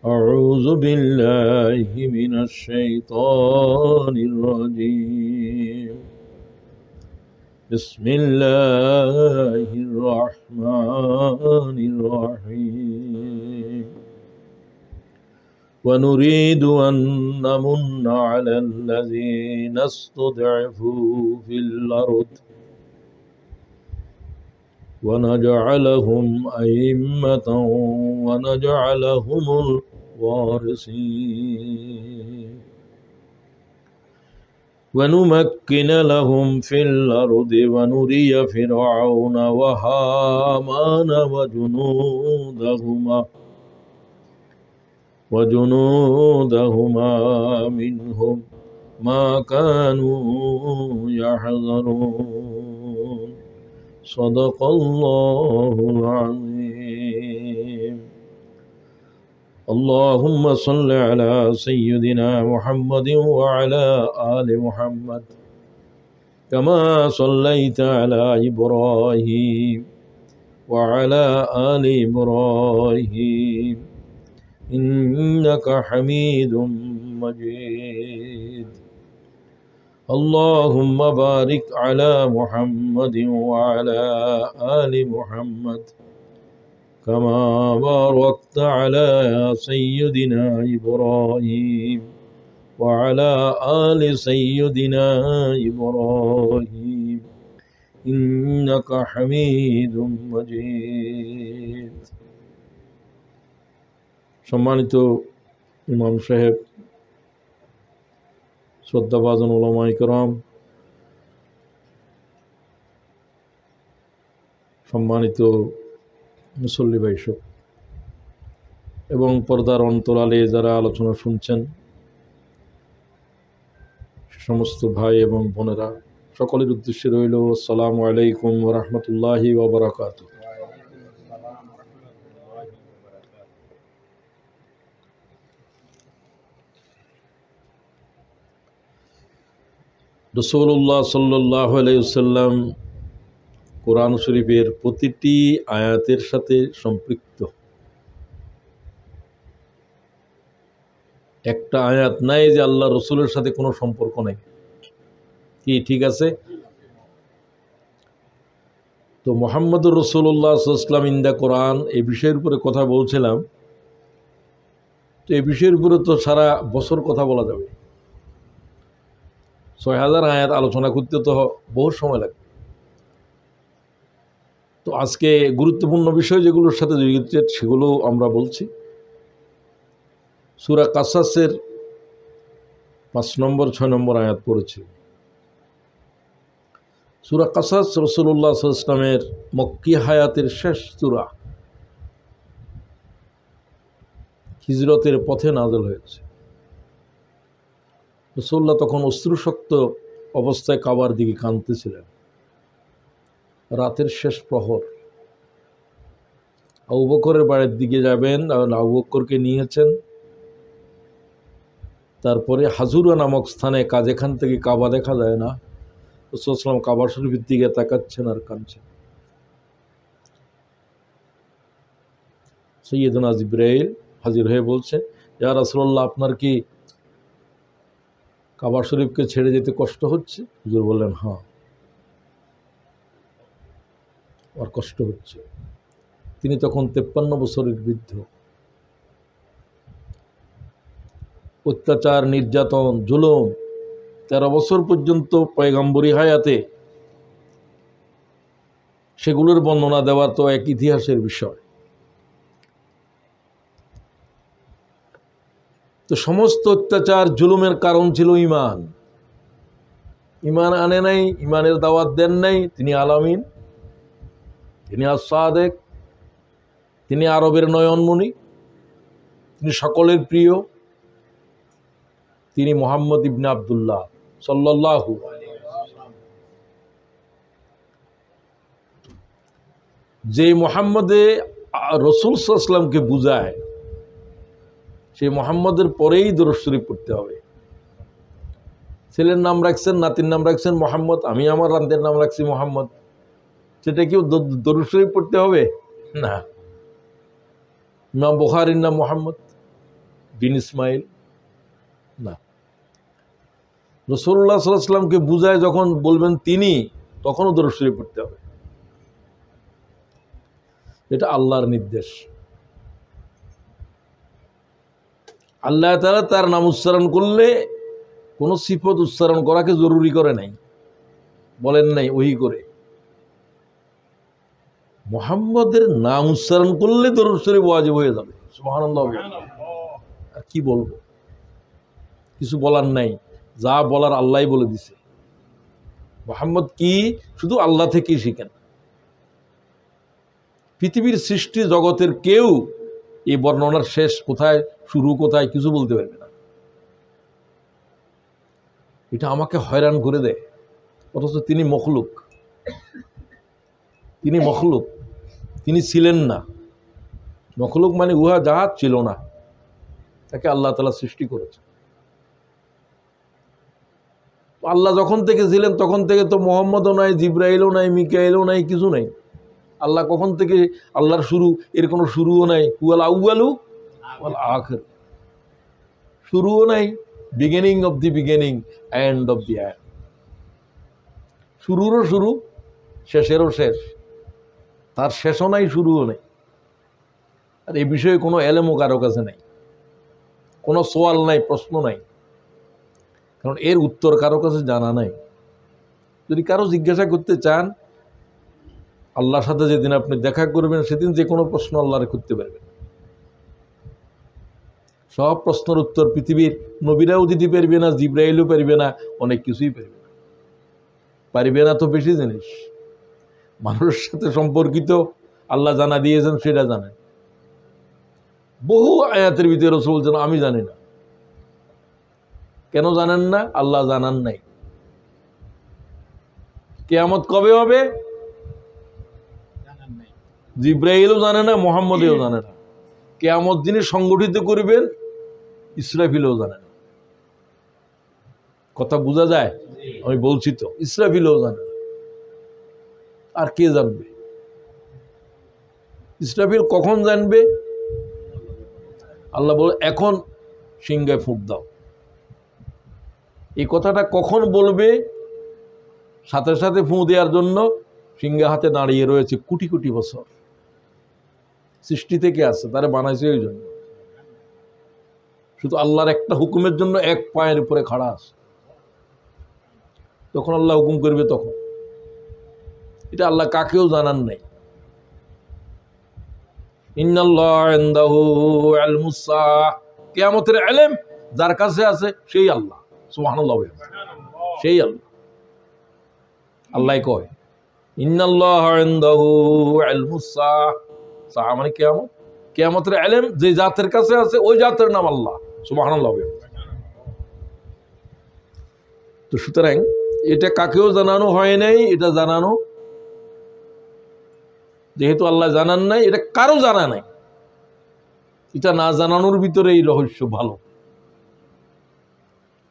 أعوذ بالله من الشيطان الرجيم بسم الله الرحمن الرحيم ونريد أن نمن على الذين استضعفوا في الأرض ونجعلهم أئمة ونجعلهم الوارثين ونمكن لهم في الأرض ونري فرعون وهامان وجنودهما منهم ما كانوا يحذرون صدق الله العظيم اللهم صل على سيدنا محمد وعلى آل محمد كما صليت على إبراهيم وعلى آل إبراهيم إنك حميد مجيد اللهم بارك على محمد وعلى آل محمد كما باركت على سيدنا إبراهيم وعلى آل سيدنا إبراهيم إنك حميد مجيد সম্মানিত ইমাম সাহেব, শ্রদ্ধাভাজন উলামায়ে কেরাম, সম্মানিত মুসল্লি ভাইসব এবং পর্দার অন্তরালে যারা আলোচনা শুনছেন সমস্ত ভাই এবং বোনেরা, সকলের উদ্দেশ্যে রইল আসসালামু আলাইকুম ওয়া রাহমাতুল্লাহি ওয়া বারাকাতুহু। রাসূলুল্লাহ সাল্লাল্লাহু আলাইহি ওয়াসাল্লাম কোরআন শরীফের প্রতিটি আয়াতের সাথে সম্পৃক্ত। একটা আয়াত নাই যে আল্লাহ রসুলের সাথে কোনো সম্পর্ক নাই, কি ঠিক আছে? তো মুহাম্মদুর রাসূলুল্লাহ সাল্লাল্লাহু আলাইহি ওয়াসাল্লাম ইন দ্য কোরআন এই বিষয়ের উপরে কথা বলছিলাম। তো এই বিষয়ের উপরে তো সারা বছর কথা বলা যাবে, ৬,০০০ আয়াত আলোচনা করতে তো বহু সময় লাগবে। তো আজকে গুরুত্বপূর্ণ বিষয় যেগুলোর সাথে জড়িত সেগুলো আমরা বলছি। সূরা কাসাসের ৫ নম্বর ৬ নম্বর আয়াত পড়েছি। সূরা কাসাস রাসূলুল্লাহ সাল্লাল্লাহু আলাইহি ওয়াসাল্লামের মক্কি হায়াতের শেষ সূরা, হিজরতের পথে নাযিল হয়েছে। রাসূলুল্লাহ তখন অশ্রুসক্ত অবস্থায় কাবার দিকে কাঁদতেছিলেন। রাতের শেষ প্রহর, আবু বকরের বাড়ির দিকে যাবেন, আবু বকরকে নিয়েছেন। তারপরে হাজুরা নামক স্থানে, যেখান থেকে কাবা দেখা যায় না, রাসূলুল্লাহ সাল্লাল্লাহু আলাইহি ওয়াসাল্লাম কাবা শরীফের দিকে তাকাচ্ছেন আর কাঁদছেন। সাইয়্যিদুনা জিবরাইল হাজির হয়ে বলছে, ইয়া রাসূলুল্লাহ, আপনার কি কাবা শরীফকে ছেড়ে যেতে কষ্ট হচ্ছে? হুজুর বললেন, হ্যাঁ, আর কষ্ট হচ্ছে। তিনি তখন 53 বছরের বৃদ্ধ। অত্যাচার, নির্যাতন, জুলুম 13 বছর পর্যন্ত পয়গম্বরী হায়াতে, সেগুলোর বর্ণনা দেওয়া তো এক ইতিহাসের বিষয়। তো সমস্ত অত্যাচার জুলুমের কারণ ছিল ঈমান। ঈমান আনে নাই, ঈমানের দাওয়াত দেন নাই। তিনি আলামিন, তিনি আস-সাদিক, তিনি আরবের নয়নমণি, তিনি সকলের প্রিয়, তিনি মুহাম্মদ ইবনে আব্দুল্লাহ সাল্লাল্লাহু আলাইহি ওয়াসাল্লাম। যে মুহাম্মদে রাসূল সাল্লাল্লাহু আলাইহি ওয়াসাল্লামকে বুঝায়, সেই মুহাম্মদের পরেই দরুদ শরীফ পড়তে হবে। ছেলের নাম রাখছেন, নাতির নাম রাখছেন মুহাম্মদ, আমি আমার রান্দের নাম রাখছি মুহাম্মদ, সেটা কি দরুদ শরীফ পড়তে হবে? না। ইমাম বুখারীর নাম মুহাম্মদ, বিন ইসমাইল না। রাসূলুল্লাহ সাল্লাল্লাহু আলাইহি ওয়াসাল্লামকে বুঝায় যখন বলবেন তিনি, তখনও দরুদ শরীফ পড়তে হবে। এটা আল্লাহর নির্দেশ। আল্লাহ তাআলা তার নাম উচ্চারণ করলে কোনো সিফত উচ্চারণ করাকে জরুরি করে নাই, বলেন নাই ওহি করে। মুহাম্মদের নাম উচ্চারণ করলে দরুদ শরীফ ওয়াজিব হয়ে যাবে। সুবহানাল্লাহ। আর কি বলবো, কিছু বলার নাই, যা বলার আল্লাহই বলে দিছে। মুহাম্মদ কি শুধু আল্লাহ থেকেই শিখেন। পৃথিবীর সৃষ্টি জগতের কেউ এই বর্ণনার শেষ কোথায়, শুরু কোথায়, কিছু বলতে পারবে না। এটা আমাকে হয়রান করে দেয়। অথচ তিনি মখলুক, তিনি মখলুক, তিনি ছিলেন না। মখলুক মানে উহা যাহা ছিল না, তাকে আল্লাহ তাআলা সৃষ্টি করেছে। আল্লাহ যখন থেকে ছিলেন তখন থেকে তো মুহাম্মদও নাই, জিবরাইলও নাই, মিকাইলও নাই, কিছু নাই। আল্লাহ কখন থেকে আল্লাহর শুরু, এর কোনো শুরুও নাই। হুয়াল আউয়ালু ওয়াল আখির, শুরুও নাই, beginning of the beginning, end of the end. শুরুরও শুরু, শেষেরও শেষ। তার শেষও নাই, শুরুও নাই। আর এই বিষয়ে কোনো এলেমও কারো কাছে নাই, কোনো সোয়াল নাই, প্রশ্ন নাই, কারণ এর উত্তর কারো কাছে জানা নাই। যদি কারো জিজ্ঞাসা করতে চান, আল্লাহর সাথে যেদিন আপনি দেখা করবেন সেদিন যে কোনো প্রশ্ন আল্লাহরে করতে পারবেন। সব প্রশ্নের উত্তর পৃথিবীর নবীরাও দিতে পারবে না, জিবরাইলও পারবে না, অনেক কিছুই পারবে না। পারবে না তো বেশি জিনিস মানুষের সাথে সম্পর্কিত আল্লাহ জানা দিয়েছেন, সেটা জানেন। বহু আয়াতের ভিতরে রাসূল বলছেন আমি জানি না। কেন জানেন না? আল্লাহ জানান নাই। কিয়ামত কবে হবে জিবরাইলও জানে না, মুহাম্মদও জানে না। কিয়ামত যিনি সংগঠিত করবেন ইসরাফিলও জানে না। কথা বোঝা যায়? আমি বলছি তো, ইসরাফিলও জানে না। আর কে জানবে? ইসরাফিল কখন জানবে? আল্লাহ বলে এখন সিংহায় ফুঁক দাও। এই কথাটা কখন বলবে? সাথে সাথে ফুঁ দেওয়ার জন্য সিংহা হাতে দাঁড়িয়ে রয়েছে কোটি কোটি বছর। সৃষ্টি থেকে আছে, তারা বানাইছে ওই জন্য। শুধু আল্লাহর একটা হুকুমের জন্য এক পায়ের উপরে খাড়া আছে। তখন আল্লাহ হুকুম করবে তখন। এটা আল্লাহ কাকেও জানান নাই। ইন্নাল্লাহু ইনদাহু ইলমুস সাআহ, কিয়ামতের ইলম যার কাছে আছে সেই আল্লাহ। সুবহানাল্লাহ, সেই আল্লাহ। আল্লাহ কয় ইন্নাল্লাহু ইনদাহু ইলমুস সাআহ, সাআহ মানে কিয়ামত। কিয়ামতের ইলম যে জাতের কাছে আছে ওই জাতের নাম আল্লাহ। সুবহানাল্লাহ। তো সুতরাং এটা কাকেও জানানো হয় নাই, এটা জানানো, যেহেতু আল্লাহ জানান নাই, এটা কারো জানা নাই। এটা না জানানোর ভিতরে এই রহস্য ভালো।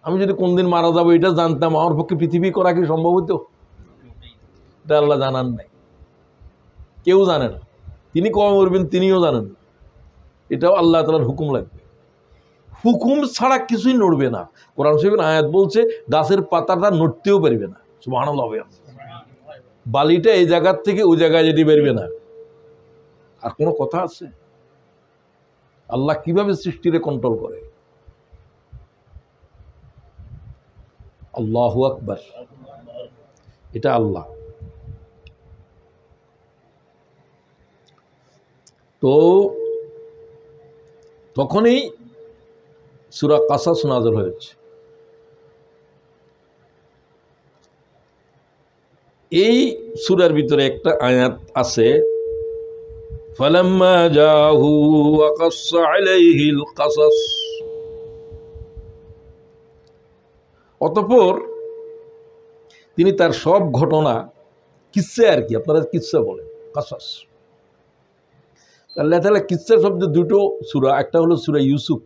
আমি যদি কোনদিন মারা যাবো এটা জানতাম, আমার পক্ষে পৃথিবী করা কি সম্ভব হতো? এটা আল্লাহ জানান নাই, কেউ জানে না। তিনি কবে মরবেন তিনিও জানেন না। এটাও আল্লাহ তাআলার হুকুম লাগবে। হুকুম ছাড়া কিছুই নড়বে না। কোরআন শরীফের আয়াত বলছে গাছের পাতাটা নড়তেও পারবে না। সুবহানাল্লাহ। বালিটা এই জায়গার থেকে ওই জায়গায় যেতে পারবে না। আর কোনো কথা আছে? আল্লাহ কিভাবে সৃষ্টিরে কন্ট্রোল করে? আল্লাহু আকবার। এটা আল্লাহ। তো তখনই সূরা কাসাস নাযিল হয়েছে। এই সূরার ভিতরে একটা আয়াত আছে, ফালাম্মা জাহু ওয়া কাসসা আলাইহিল কাসাস। অতঃপর তিনি তার সব ঘটনা, কিসসা আর কি, আপনারা কিসসা বলেন, কাসাস। আল্লাহ তাআলা কিসসা শব্দ দুটো সূরা, একটা হলো সূরা ইউসুফ,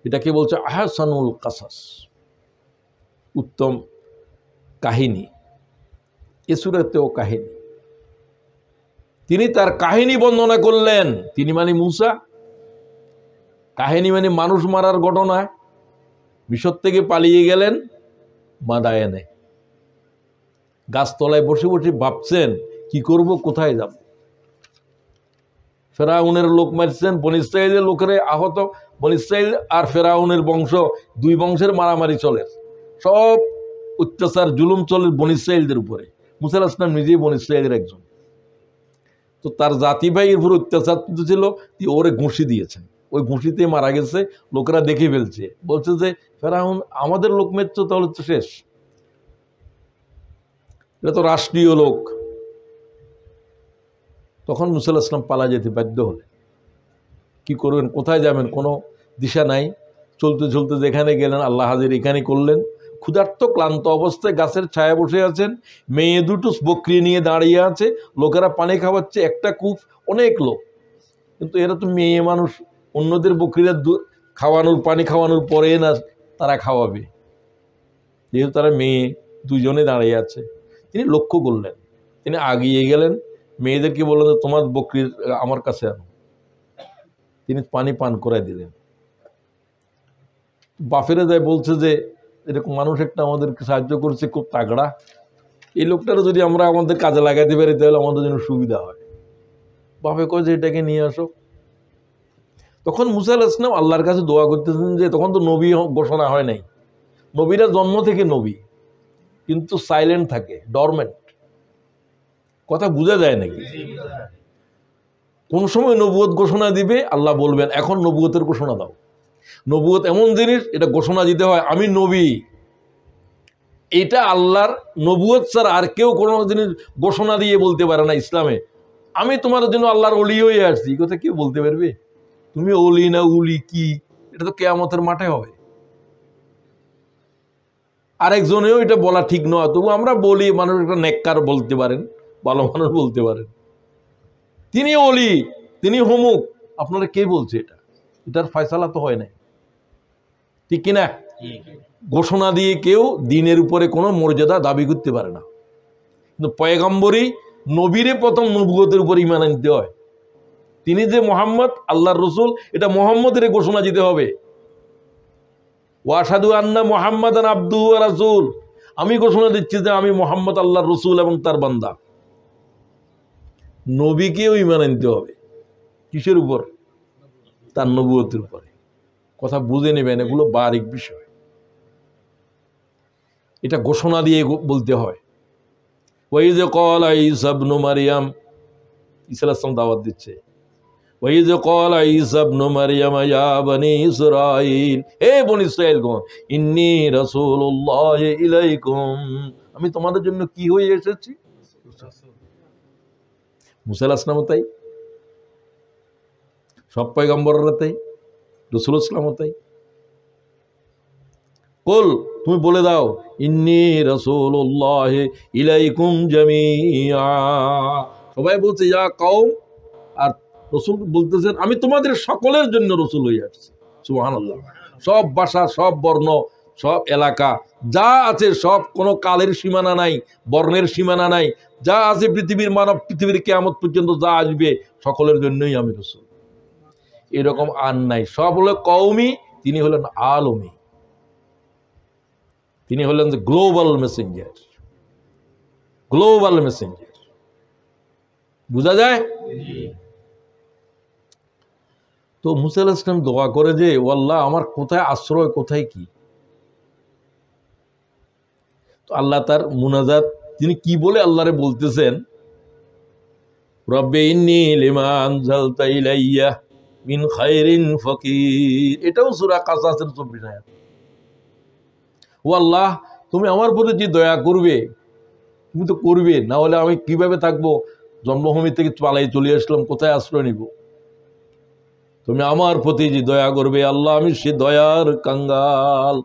এটাকে বলছে আহসানুল কাসাস, উত্তম কাহিনী। এ সূরাতেও কাহিনী। তিনি তার কাহিনী বর্ণনা করলেন। তিনি মানে মূসা। কাহিনী মানে মানুষ মারার ঘটনা। মিশর থেকে পালিয়ে গেলেন মাদায়েনে, গাছতলায় বসে বসে ভাবছেন কি করব, কোথায় যাব। ফেরাউনের লোক মারছেন, বনী ইসরাইলের লোকেরা আহত। বনী ইসরাইল আর ফেরাউনের বংশ, দুই বংশের মারামারি চলে, সব অত্যাচার জুলুম চলে বনী ইসরাইলদের উপরে। মুসা আলাইহিস সালাম নিজেই বনী ইসরাইলের একজন। তো তার জাতি ভাই এর উপর অত্যাচার ছিল, ওরে ঘুষি দিয়েছেন, ওই ঘুষিতে মারা গেছে। লোকেরা দেখে ফেলছে, বলছে যে ফেরাউন আমাদের লোক মেরছো, তাহলে তো শেষ, এটা তো রাষ্ট্রীয় লোক। তখন মুসা আলাইহিস সালাম পালা যেতে বাধ্য হলেন। কি করবেন, কোথায় যাবেন, কোনো দিশা নাই। চলতে চলতে যেখানে গেলেন আল্লাহ হাজির এখানে করলেন। ক্ষুধার্ত ক্লান্ত অবস্থায় গাছের ছায়া বসে আছেন, মেয়ে দুটো বকরি নিয়ে দাঁড়িয়ে আছে, লোকেরা পানি খাওয়াচ্ছে, একটা কূপ, অনেক লোক। কিন্তু এরা তো মেয়ে মানুষ, অন্যদের বকরিরা খাওয়ানোর পানি খাওয়ানোর পরে না তারা খাওয়াবে, যেহেতু তারা মেয়ে, দুজনে দাঁড়িয়ে আছে। তিনি লক্ষ্য করলেন, তিনি আগিয়ে গেলেন, মেয়েদেরকে বললেন যে তোমার বকরির আমার কাছে আনো। তিনি পানি পান করাই দিলেন। বাফেরে যায়, বলছে যে এরকম মানুষ একটা আমাদেরকে সাহায্য করছে, খুব তাগড়া, এই লোকটারও যদি আমরা আমাদের কাজে লাগাইতে পারি তাহলে আমাদের জন্য সুবিধা হয়। বাপে কয় যে এটাকে নিয়ে আসো। তখন মুসা আলাইহিস সালাম আল্লাহর কাছে দোয়া করতেছেন যে তখন তো নবী ঘোষণা হয় নাই, নবীরা জন্ম থেকে নবী, কিন্তু সাইলেন্ট থাকে, ডরমেন্ট, কথা বোঝা যায় নাকি। কোন সময় নবুয়ত ঘোষণা দিবে, আল্লাহ বলবেন এখন নবুয়তের ঘোষণা দাও। নবুয়ত এমন জিনিস, এটা ঘোষণা দিতে হয় আমি নবী। এটা আল্লাহর, নবুয়ত ছাড়া আর কেউ কোনো জিনিস ঘোষণা দিয়ে বলতে পারে না ইসলামে, আমি তোমার জন্য আল্লাহর ওলি হয়ে আসছি। কথা কেউ বলতে পারবে? তুমি ওলি না উলি কি, এটা তো কিয়ামতের মাঠে হবে। আরেকজনেও এটা বলা ঠিক নয়, তবু আমরা বলি, মানুষ একটা নেককার বলতে পারেন, ভালো মানুষ বলতে পারেন, তিনি ওলি, তিনি হমুক। আপনারা কে বলছে এটা? এটার ফয়সালা তো হয় নাই, ঠিক কিনা? ঘোষণা দিয়ে কেউ দিনের উপরে কোনো মর্যাদা দাবি করতে পারে না। কিন্তু পয়গম্বরই, নবীরে প্রথম নবুয়তের উপর ঈমান আনতে হয়। তিনি যে মুহাম্মদ আল্লাহর রসুল, এটা মুহাম্মদের ঘোষণা দিতে হবে। ওয়াশহাদু আন্না মুহাম্মাদান আবদুহু ওয়া রাসূল, আমি ঘোষণা দিচ্ছি যে আমি মুহাম্মদ আল্লাহর রসুল এবং তার বান্দা। নবীকেও ঈমান আনতে হবে। কিসের উপর? তার নবুয়তের উপরে। কথা বুঝে নেবেন, এগুলো বারিক বিষয়, এটা ঘোষণা দিয়ে বলতে হয়। ওয়াইজ ক্বালা ঈসা ইবনু মারইয়াম, ঈসা আলাইহিস সালাম দাওয়াত দিচ্ছে। ওয়াইজ ক্বালা ঈসা ইবনু মারইয়াম ইয়া বনি ইসরাঈল, হে বনি ইসরাঈলগণ, ইন্নী রাসূলুল্লাহি ইলাইকুম, আমি তোমাদের জন্য কি হয়ে এসেছি? মুসা আলাইহিস সালামও তাই, সব পয়গম্বররা তাই, রাসূল সাল্লাল্লাহু তাই। কুল, তুমি বলে দাও, ইন্নী রাসূলুল্লাহি ইলাইকুম জামিআ। সবাই বলছে ইয়া কওম, আর রাসূল বলতেছেন আমি তোমাদের সকলের জন্য রাসূল হয়ে আসছি। সুবহানাল্লাহ। সব ভাষা, সব বর্ণ, সব এলাকা যা আছে সব, কোনো কালের সীমানা নাই, বর্ণের সীমানা নাই, যা আছে পৃথিবীর মানব, পৃথিবীর কিয়ামত পর্যন্ত যা আসবে সকলের জন্যই আমি রাসূল। এরকম আর নাই। সব হলো কওমি, তিনি হলেন আলমী, তিনি হলেন যে গ্লোবাল মেসেঞ্জার, গ্লোবাল মেসেঞ্জার। বুঝা যায়? তো মুসা আলাইহিস সালাম দোয়া করে যে ও আল্লাহ, আমার কোথায় আশ্রয়, কোথায় কি। তো আল্লাহ তার মুনাজাত, তিনি কি বলে আল্লাহরে বলতেছেন, রব্বে ইন্নী লিমা আনজালতা ইলাইয়া মিন খায়রিন ফাকির। এটাও সূরা কাসাসের 24 আয়াত। ও আল্লাহ, তুমি আমার প্রতি যে দয়া করবে, তুমি তো করবে, না হলে আমি কিভাবে থাকবো? জন্মভূমি থেকে পালাই চলে আসলাম, কোথায় আশ্রয় নিব? তুমি আমার প্রতি যে দয়া করবে আল্লাহ, আমি সে দয়ার কাঙ্গাল।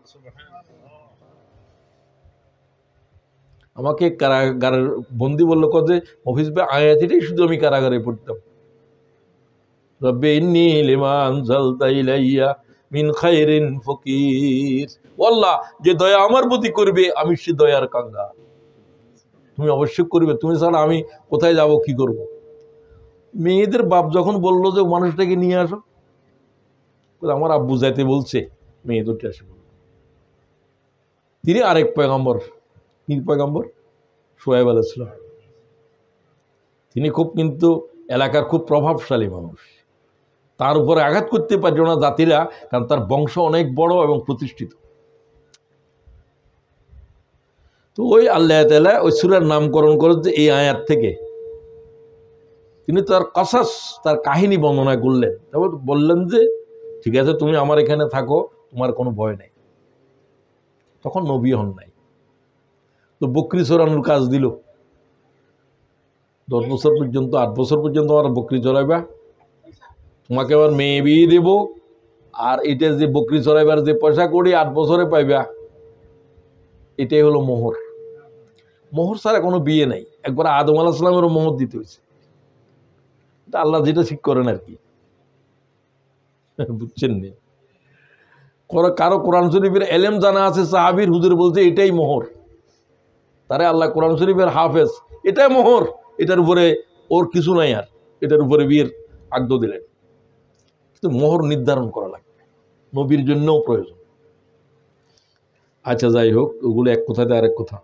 আমাকে কারাগারের বন্দি বললো যে মফিজ ভাই, আয়াতটাই শুধু আমি কারাগারে পড়তাম, রব্বে ইন্নী লিমা আনজালতা ইলাইয়া মিন খায়রিন ফাকির। আল্লাহ, যে দয়া আমার প্রতি করবে আমি সে দয়ার কাঙ্গাল। তুমি অবশ্যই করবে, তুমি ছাড়া আমি কোথায় যাব, কি করব? মেয়েদের বাপ যখন বললো যে মানুষটাকে নিয়ে আসো, আমার আব্বু যাইতে বলছে, মেয়ে দুটো আসে। তিনি আরেক পয়গম্বর, তিন পয়গম্বর শুআয়ব আলাইহিস সালাম। তিনি খুব কিন্তু এলাকার খুব প্রভাবশালী মানুষ, তার উপরে আঘাত করতে পারল না জাতিরা, কারণ তার বংশ অনেক বড় এবং প্রতিষ্ঠিত। তো ওই আল্লাহ তাআলা ওই সূরার নামকরণ করেন যে এই আয়াত থেকে। তিনি তার কসাস, তার কাহিনী বর্ণনা করলেন। তারপর বললেন যে ঠিক আছে, তুমি আমার এখানে থাকো, তোমার কোনো ভয় নেই। তখন নবী হন নাই, তো বকরি চড়ানোর কাজ দিল। 10 বছর পর্যন্ত, 8 বছর পর্যন্ত আমার বকরি চড়াইবা, তোমাকে আবার মেয়ে বিয়ে দেব, আর এটা যে বকরি চড়াইবার যে পয়সা করি 8 বছরে পাইবা, এটাই হলো মোহর। মোহর ছাড়া কোনো বিয়ে নাই। একবার আদম আলাইহিস সালামেরও মোহর দিতে হয়েছে। আল্লাহ যেটা ঠিক করেন আর কি, বুঝছেন নি? কারো কোরআন শরীফের এলেম জানা আছে, সাহাবীর হুজুর বলছে এটাই মোহর, তারে আল্লাহ কোরআন শরীফের হাফেজ, এটাই মোহর, এটার উপরে ওর কিছু নাই, আর এটার উপরে বিয়ের আগ্দ দিলেন। কিন্তু মোহর নির্ধারণ করা লাগবে, নবীর জন্যও প্রয়োজন। আচ্ছা যাই হোক, ওগুলো এক কথাতে আরেক কথা।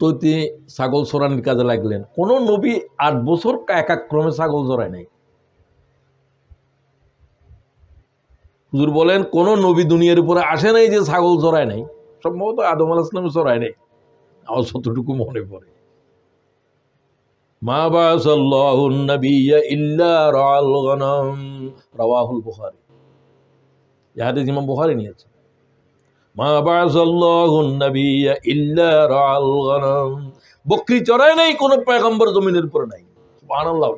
তো তিনি ছাগল চড়ানোর কাজে লাগলেন। কোন নবী 8 বছর একাক্রমে ছাগল চড়ায় নাই। হুজুর বলেন কোন নবী দুনিয়ার উপরে আসে নাই যে ছাগল চড়ায় নাই। সম্ভবত আদম আলাইহিস সালাম চড়ায় নাই, আমার যতটুকু মনে পড়ে। মা বাসাল্লাহুন নাবিয়্যা ইল্লা রাআল গনাম, রাওয়াহুল বুখারী। এই হাদিস ইমাম বুখারী নিয়েছেন। মা বাসাল্লাহুন নাবিয়্যা ইল্লা রাআল গনাম, বকরি চড়ায় নাই কোন পয়গম্বর জমিনের উপরে নাই। সুবহানাল্লাহ।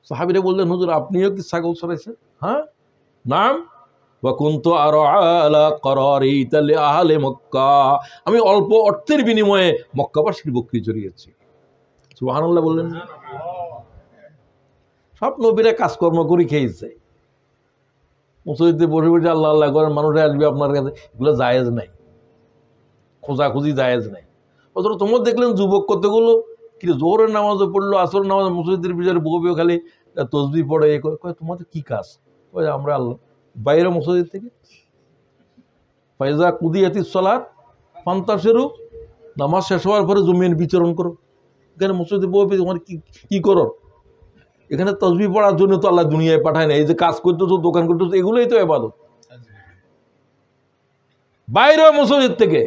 সাহাবীরা বললেন হুজুর আপনিও কি ছাগল চড়াইছেন? হ্যাঁ, নাম ওয়া কুনতু আরআ আলা করারিতা লিআহলি মক্কা, আমি অল্প অর্থের বিনিময়ে মক্কাবাসীর বকরি চড়িয়েছি। সুবহানাল্লাহ বললেন। সব নবীরা কাজকর্ম করে খেয়েছে। মসজিদে বসে বসে আল্লাহ আল্লাহ করেন, মানুষরা আসবে আপনার কাছে, এগুলো জায়েজ নাই, খোঁজাখুঁজি জায়েজ নাই। অথচ তোমার দেখলেন যুবক কতগুলো কি জোহরের নামাজও পড়লো, আসরের নামাজ মসজিদের ভিতরে বসবে খালি তসবিহ পড়ে, কয় তোমাদের কি কাজ? কয় আমরা আল্লাহ বাইরে মসজিদ থেকে ফাইজা কুদিয়াতিস সালাত ফান্তাশিরু, নামাজ শেষ হওয়ার পরে জমিন বিচরণ করো। এখানে মসজিদে বসবে, তোমার কি করো? এখানে তসবিহ পড়ার জন্য তো আল্লাহ দুনিয়ায় পাঠায় না। এই যে কাজ করতেছো, দোকান করতেছো, এগুলোই তো ইবাদত। বাইরে মসজিদ থেকে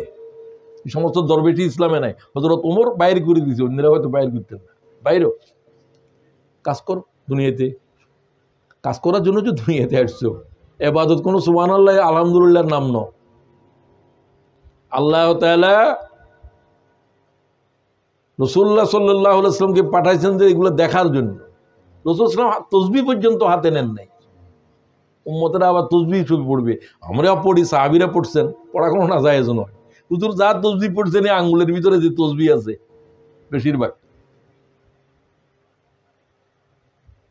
এই সমস্ত দরবেশি ইসলামে নাই। হযরত ওমর বাইরে করে দিয়েছে, অন্যরা হয়তো বাইরে করতেন না। বাইরেও কাজ কর, দুনিয়াতে কাজ করার জন্য যে দুনিয়াতে আসছো। ইবাদত কোনো সুবহানাল্লাহ আলহামদুলিল্লাহর নাম ন। আল্লাহ তাআলা রাসূলুল্লাহ সাল্লাল্লাহু আলাইহি ওয়াসাল্লামকে পাঠাইছেন যে এগুলো দেখার জন্য। রাসূল সাল্লাল্লাহু আলাইহি ওয়াসাল্লাম তাসবিহ পর্যন্ত হাতে নেন নাই। উম্মতেরা আবার তাসবিহ ছবি পড়বে, আমরা পড়ি, সাহাবীরা পড়ছেন, পড়া কোনো না জায়েজ নয়। হুজুর যা তাসবিহ পড়ছেন এই আঙ্গুলের ভিতরে যে তাসবিহ আছে বেশিরভাগ,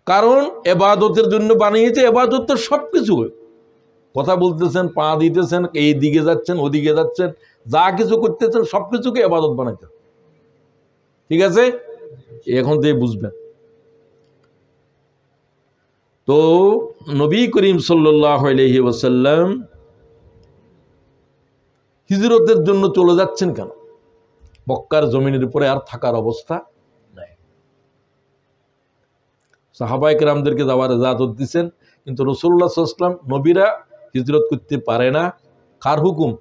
কারণ ইবাদতের জন্য বানিয়েছে। ইবাদত তো সবকিছু, কথা বলতেছেন, পা দিতেছেন, এই দিকে যাচ্ছেন, ওদিকে যাচ্ছেন, যা কিছু করতেছেন সবকিছুকে ইবাদত বানাইতে। ঠিক আছে, এখন থেকে বুঝবেন। তো নবী করিম সাল্লাল্লাহু আলাইহি ওয়াসাল্লাম হিজরতের জন্য চলে যাচ্ছেন কেন? মক্কার জমিনের উপরে আর থাকার অবস্থা নাই। সাহাবায়ে কেরামদেরকে যাওয়ার ইজাজত দিয়েছেন, কিন্তু রাসূলুল্লাহ সাল্লাল্লাহু আলাইহি ওয়াসাল্লাম, নবীরা হিজরত করতে পারে না। কার হুকুম?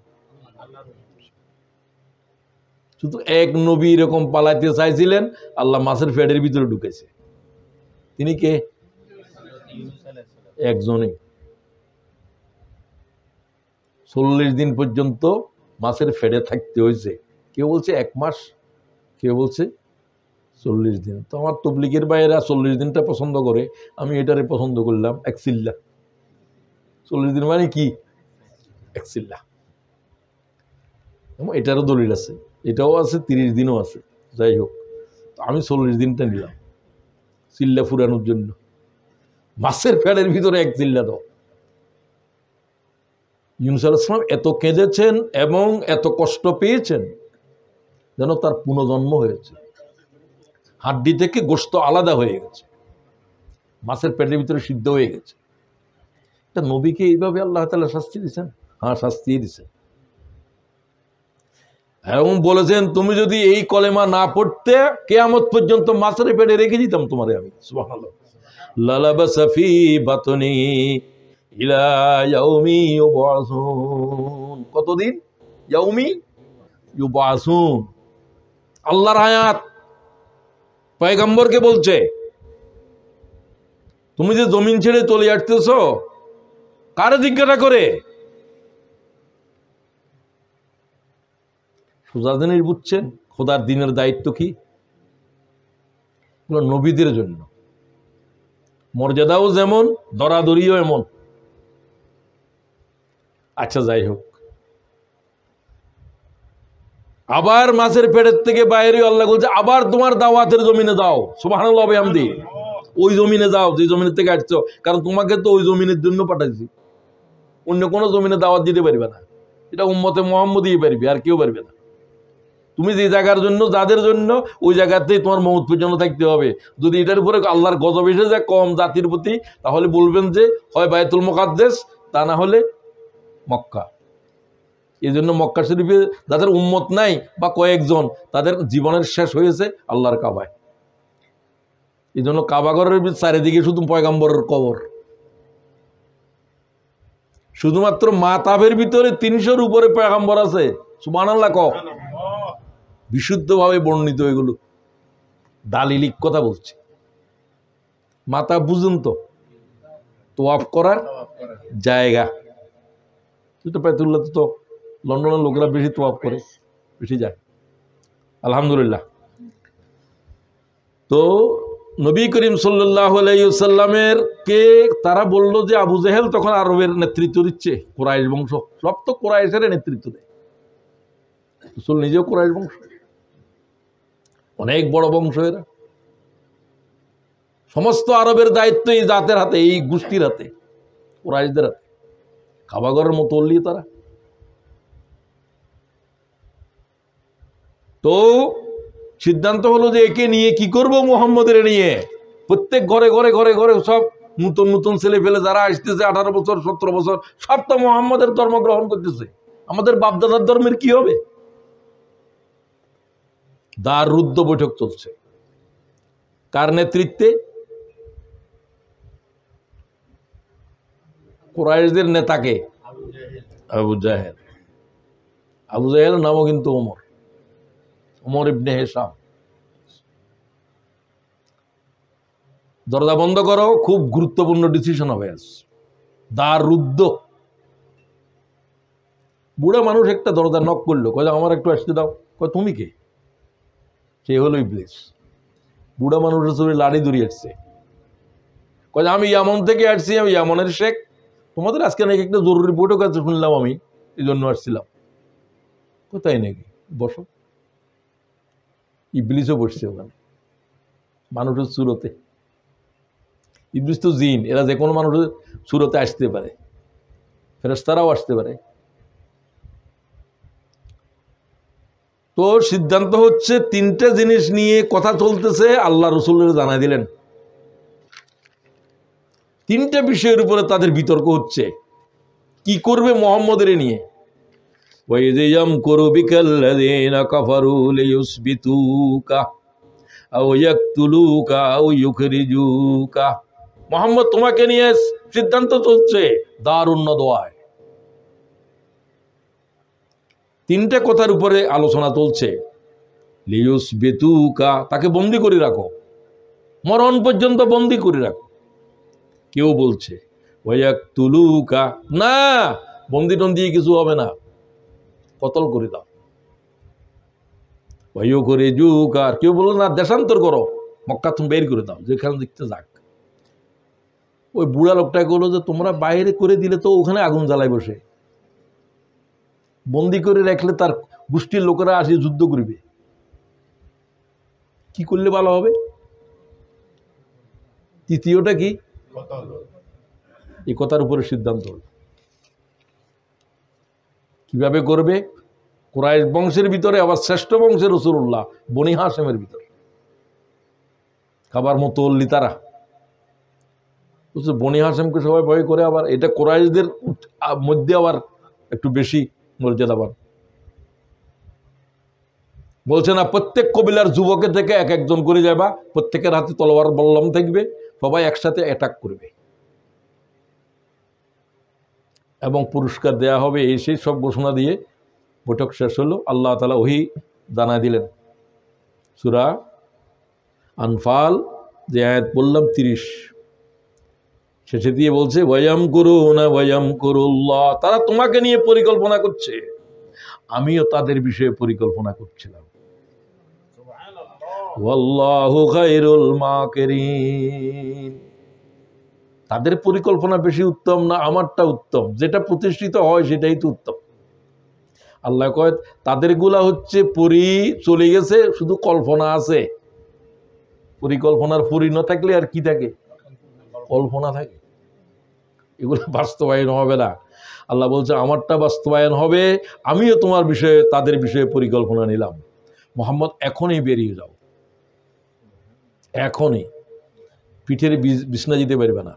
শুধু এক নবী এরকম পালাইতে চাইছিলেন, আল্লাহ মাছের পেটের ভিতরে ঢুকেছে। তিনি কে? একজনই। 40 দিন পর্যন্ত মাছের ফেডে থাকতে হয়েছে। কেউ বলছে 1 মাস, কেউ বলছে 40 দিন। তো আমার তবলিগের ভাইয়েরা 40 দিনটা পছন্দ করে, আমি এটারে পছন্দ করলাম, 1 চিল্লা। 40 দিন মানে কি? 1 চিল্লা। এটারও দলিল আছে, এটাও আছে, 30 দিনও আছে। যাই হোক, আমি 40 দিনটা নিলাম চিল্লা ফুরানোর জন্য। মাছের ফেডের ভিতরে 1 চিল্লা দাও। ইউনূস আলাইহিস সালাম এত কেঁদেছেন এবং এত কষ্ট পেয়েছেন যেন তার পুনর্জন্ম হয়েছে। হাড্ডি থেকে গোশত আলাদা হয়ে গেছে, মাছের পেটের ভিতরে সিদ্ধ হয়ে গেছে। তা নবীকে এইভাবে আল্লাহ তাআলা শাস্তি দিচ্ছেন? হ্যাঁ, শাস্তি দিচ্ছেন। এবং বলেছেন তুমি যদি এই কলেমা না পড়তে কিয়ামত পর্যন্ত মাছের পেটে রেখে দিতাম তোমারে আমি। সুবহানাল্লাহ। লালাবাসা ফি বাতনি ইলা ইয়াউমি ইউবাসুন। কতদিন? ইয়াউমি ইউবাসুন। আল্লাহর আয়াত, পয়গম্বরকে বলছে তুমি যে জমিন ছেড়ে চলে আসতেছ কারে জিজ্ঞাসা করে? সোজা জিনিস বুঝছেন খোদার দিনের দায়িত্ব কি? নবীদের জন্য মর্যাদাও যেমন, দরাদরিও এমন। আচ্ছা, যাই হোক, আবার মাছের পেটের থেকে বাইরে আল্লাহ বলছে আবার তোমার দাওয়াতের জমিনে যাও। সুবহানাল্লাহ বিহামদি। ওই জমিনে যাও যে জমিনের থেকে আসছো, কারণ তোমাকে তো ওই জমিনের জন্য পাঠাইছি, অন্য কোনো জমিনে দাওয়াত দিতে পারবে না। এটা উম্মতে মুহাম্মদই পারবে, আর কেউ পারবে না। তুমি যে জায়গার জন্য, যাদের জন্য, ওই জায়গাতেই তোমার মউত পর্যন্ত থাকতে হবে। যদি এটার উপরে আল্লাহর গজব এসে যায় কম জাতির প্রতি, তাহলে বলবেন যে হয় বায়তুল মুকাদ্দাস, তা না হলে মক্কা। এই জন্য মক্কা শরীফে যাদের উম্মত নাই বা কয়েকজন, তাদের জীবনের শেষ হয়েছে আল্লাহর কাবায়। এই জন্য কাবাঘরের চারিদিকে শুধু পয়গম্বরের কবর। শুধুমাত্র মাতাবের ভিতরে 300-র উপরে পয়গম্বর আছে। সুবহানাল্লাহ। বিশুদ্ধভাবে বর্ণিত এগুলো, দালিলিক কথা বলছে। মাতা বুঝুন তো, তোয়াফ করার জায়গা। বাইতুল্লাহ তো লন্ডনের লোকেরা বেশি তোয়াফ করে, বেশি যায়, আলহামদুলিল্লাহ। তো নবী করিম সাল্লাল্লাহু আলাইহি ওয়াসাল্লামের কে তারা বলল যে আবু জেহেল তখন আরবের নেতৃত্ব দিচ্ছে, কুরাইশ বংশ, সব তো কুরাইশের নেতৃত্ব দেয়। রাসূল নিজেও কুরাইশ বংশ, অনেক বড় বংশ এরা। সমস্ত আরবের দায়িত্ব এই জাতের হাতে, এই গোষ্ঠীর হাতে, কুরাইশদের হাতে। কাবাগরের মতো অল্লি তারা। তো সিদ্ধান্ত হলো যে একে নিয়ে কি করব, মুহাম্মদের নিয়ে। প্রত্যেক ঘরে ঘরে ঘরে ঘরে সব নতুন নতুন ছেলে ফেলে যারা আসতেছে, 18 বছর 17 বছর, সব তো মুহাম্মদের ধর্ম গ্রহণ করতেছে। আমাদের বাপদাদার ধর্মের কি হবে? দারুদ্দ বৈঠক চলছে। কার নেতৃত্বে? কুরাইশদের নেতাকে আবু জাহেল। আবু জাহেল নামও কিন্তু ওমর, ওমর ইবনে হিশাম। দরজা বন্ধ করো, খুব গুরুত্বপূর্ণ ডিসিশন হবে। দারুদ্দ। বুড়া মানুষ একটা দরজা নক করলো, কয় আমার একটু আসতে দাও। কয় তুমি কে? সে হলো ইবলিস। বুড়া মানুষের চোখে লাড়ি দড়িয়ে আসছে, কয় আমি ইয়ামন থেকে আসছি, আমি ইয়ামনের শেখ। তোমাদের আজকে নাকি একটা জরুরি বৈঠক আছে শুনলাম, আমি এই জন্য আসছিলাম। কোথায় নাকি? বসো। ইবলিসও বসছে ওখানে, মানুষের সুরতে। ইবলিস তো জিন, এরা যে কোনো মানুষের সুরতে আসতে পারে, ফেরেশতারাও আসতে পারে। তো সিদ্ধান্ত হচ্ছে 3টে জিনিস নিয়ে কথা চলতেছে, আল্লাহ রসুলের জানাই দিলেন। 3টে বিষয়ের উপরে তাদের বিতর্ক হচ্ছে, কি করবে মুহাম্মদের নিয়ে। ওয়াইযাম করু বিকাল্লাযিনা কাফারু লিয়ুসবিতুকা আও ইয়াকতুলুকা আও ইউখরিজুকা। মুহাম্মদ তোমাকে নিয়ে সিদ্ধান্ত চলছে দারুন নদওয়ায়। 3টে কথার উপরে আলোচনা চলছে। লিয়ুসবিতুকা, তাকে বন্দী করে রাখো, মরণ পর্যন্ত বন্দী করে রাখো। কেউ বলছে ওয়ায়াকতুলুকা, না, বন্দী টন্দী কিছু হবে না, কতল করে দাও। ওয়ায়ুখরিজুকা, আর কেউ বললো না, দেশান্তর করো, মক্কা তুমি বের করে দাও, যেখানে দেখতে যাক। ওই বুড়া লোকটাকে বললো যে তোমরা বাইরে করে দিলে তো ওখানে আগুন জ্বালায় বসে, বন্দি করে রাখলে তার গোষ্ঠীর লোকেরা আসে যুদ্ধ করবে, কি করলে ভালো হবে? তৃতীয়টা কি? এই কথার উপরে সিদ্ধান্ত হল কিভাবে করবে। কুরাইশ বংশের ভিতরে আবার শ্রেষ্ঠ বংশের রাসূলুল্লাহ, বনি হাশেমের ভিতরে খাবার মুতওয়াল্লি তারা বুঝছো, বনি হাসেমকে সবাই ভয় করে, আবার এটা কুরাইশদের মধ্যে আবার একটু বেশি মর্যাদাবান। বলছে না, প্রত্যেক কবিলার যুবকের থেকে এক একজন করে যাবা, প্রত্যেকের হাতে তলোয়ার বল্লম থাকবে, সবাই একসাথে অ্যাটাক করবে এবং পুরস্কার দেয়া হবে, এই সেই সব ঘোষণা দিয়ে বৈঠক শেষ হলো। আল্লাহ তাআলা ওহী জানায় দিলেন, সূরা আনফাল যে আয়াত বললাম 30, শেষে দিয়ে বলছে ওয়ায়ামকুরুনা ওয়ায়ামকুরুল্লাহ, তারা তোমাকে নিয়ে পরিকল্পনা করছে, আমিও তাদের বিষয়ে পরিকল্পনা করছিলাম। ওয়াল্লাহু খায়রুল মাকিরিন, তাদের পরিকল্পনা বেশি উত্তম না আমারটা উত্তম? যেটা প্রতিষ্ঠিত হয় সেটাই তো উত্তম। আল্লাহ কয় তাদেরগুলা হচ্ছে পরি চলে গেছে, শুধু কল্পনা আছে। পরিকল্পনার পরি না থাকলে আর কি থাকে? কল্পনা থাকে, এগুলো বাস্তবায়ন হবে না। আল্লাহ বলছে আমারটা বাস্তবায়ন হবে, আমিও তোমার বিষয়ে তাদের বিষয়ে পরিকল্পনা নিলাম। মোহাম্মদ এখনই বেরিয়ে যাও, এখনই, পিঠের বিছনা দিতে পারবে না।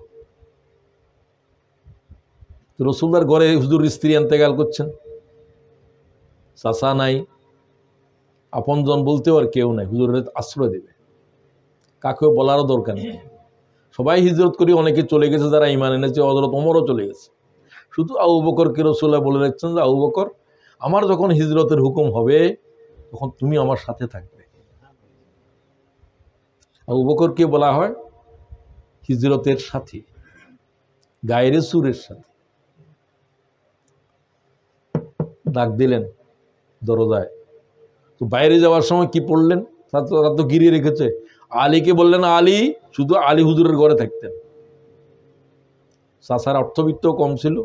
রসুলদার ঘরে হুজুর স্ত্রী ইন্তেকাল করছেন, চাচা নাই, আপনজন বলতেও আর কেউ নাই, হুজুরের আশ্রয় দেবে, কাকেও বলারও দরকার নেই। সবাই হিজরত করে অনেকে চলে গেছে, যারা ঈমান এনেছে, হযরত ওমরও চলে গেছে। শুধু আবু বকরকে রাসূলুল্লাহ বলে রাখছেন যে, আবু বকর, আমার যখন হিজরতের হুকুম হবে তখন তুমি আমার সাথে থাকবে। আবু বকরকে বলা হয় হিজরতের সাথী, গায়ের সুরের সাথে। ডাক দিলেন দরজায়, তো বাইরে যাওয়ার সময় কি পড়লেন? তারা তো গিরিয়ে রেখেছে। আলীকে বললেন, আলী, শুধু আলী হুজুরের ঘরে থাকতেন। চাচার অর্থবিত্ত কম ছিল,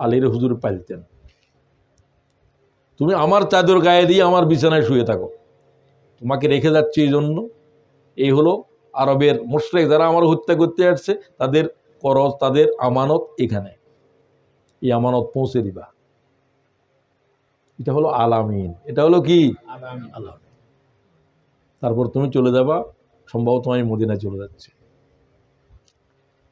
আলীর হুজুর পাইতেন। তুমি আমার চাদর গায়ে দিয়ে আমার বিছানায় শুয়ে থাকো, তোমাকে রেখে যাচ্ছি এই জন্য। এই হলো আরবের মুশরিক যারা আমার হত্যা করতে আসছে, তাদের করজ, তাদের আমানত এখানে, এই আমানত পৌঁছে দিবা। এটা হলো আলামিন, এটা হলো কি আলামিন। তারপর তুমি চলে যাবা, সম্ভবত আমি মদিনায় চলে যাচ্ছি।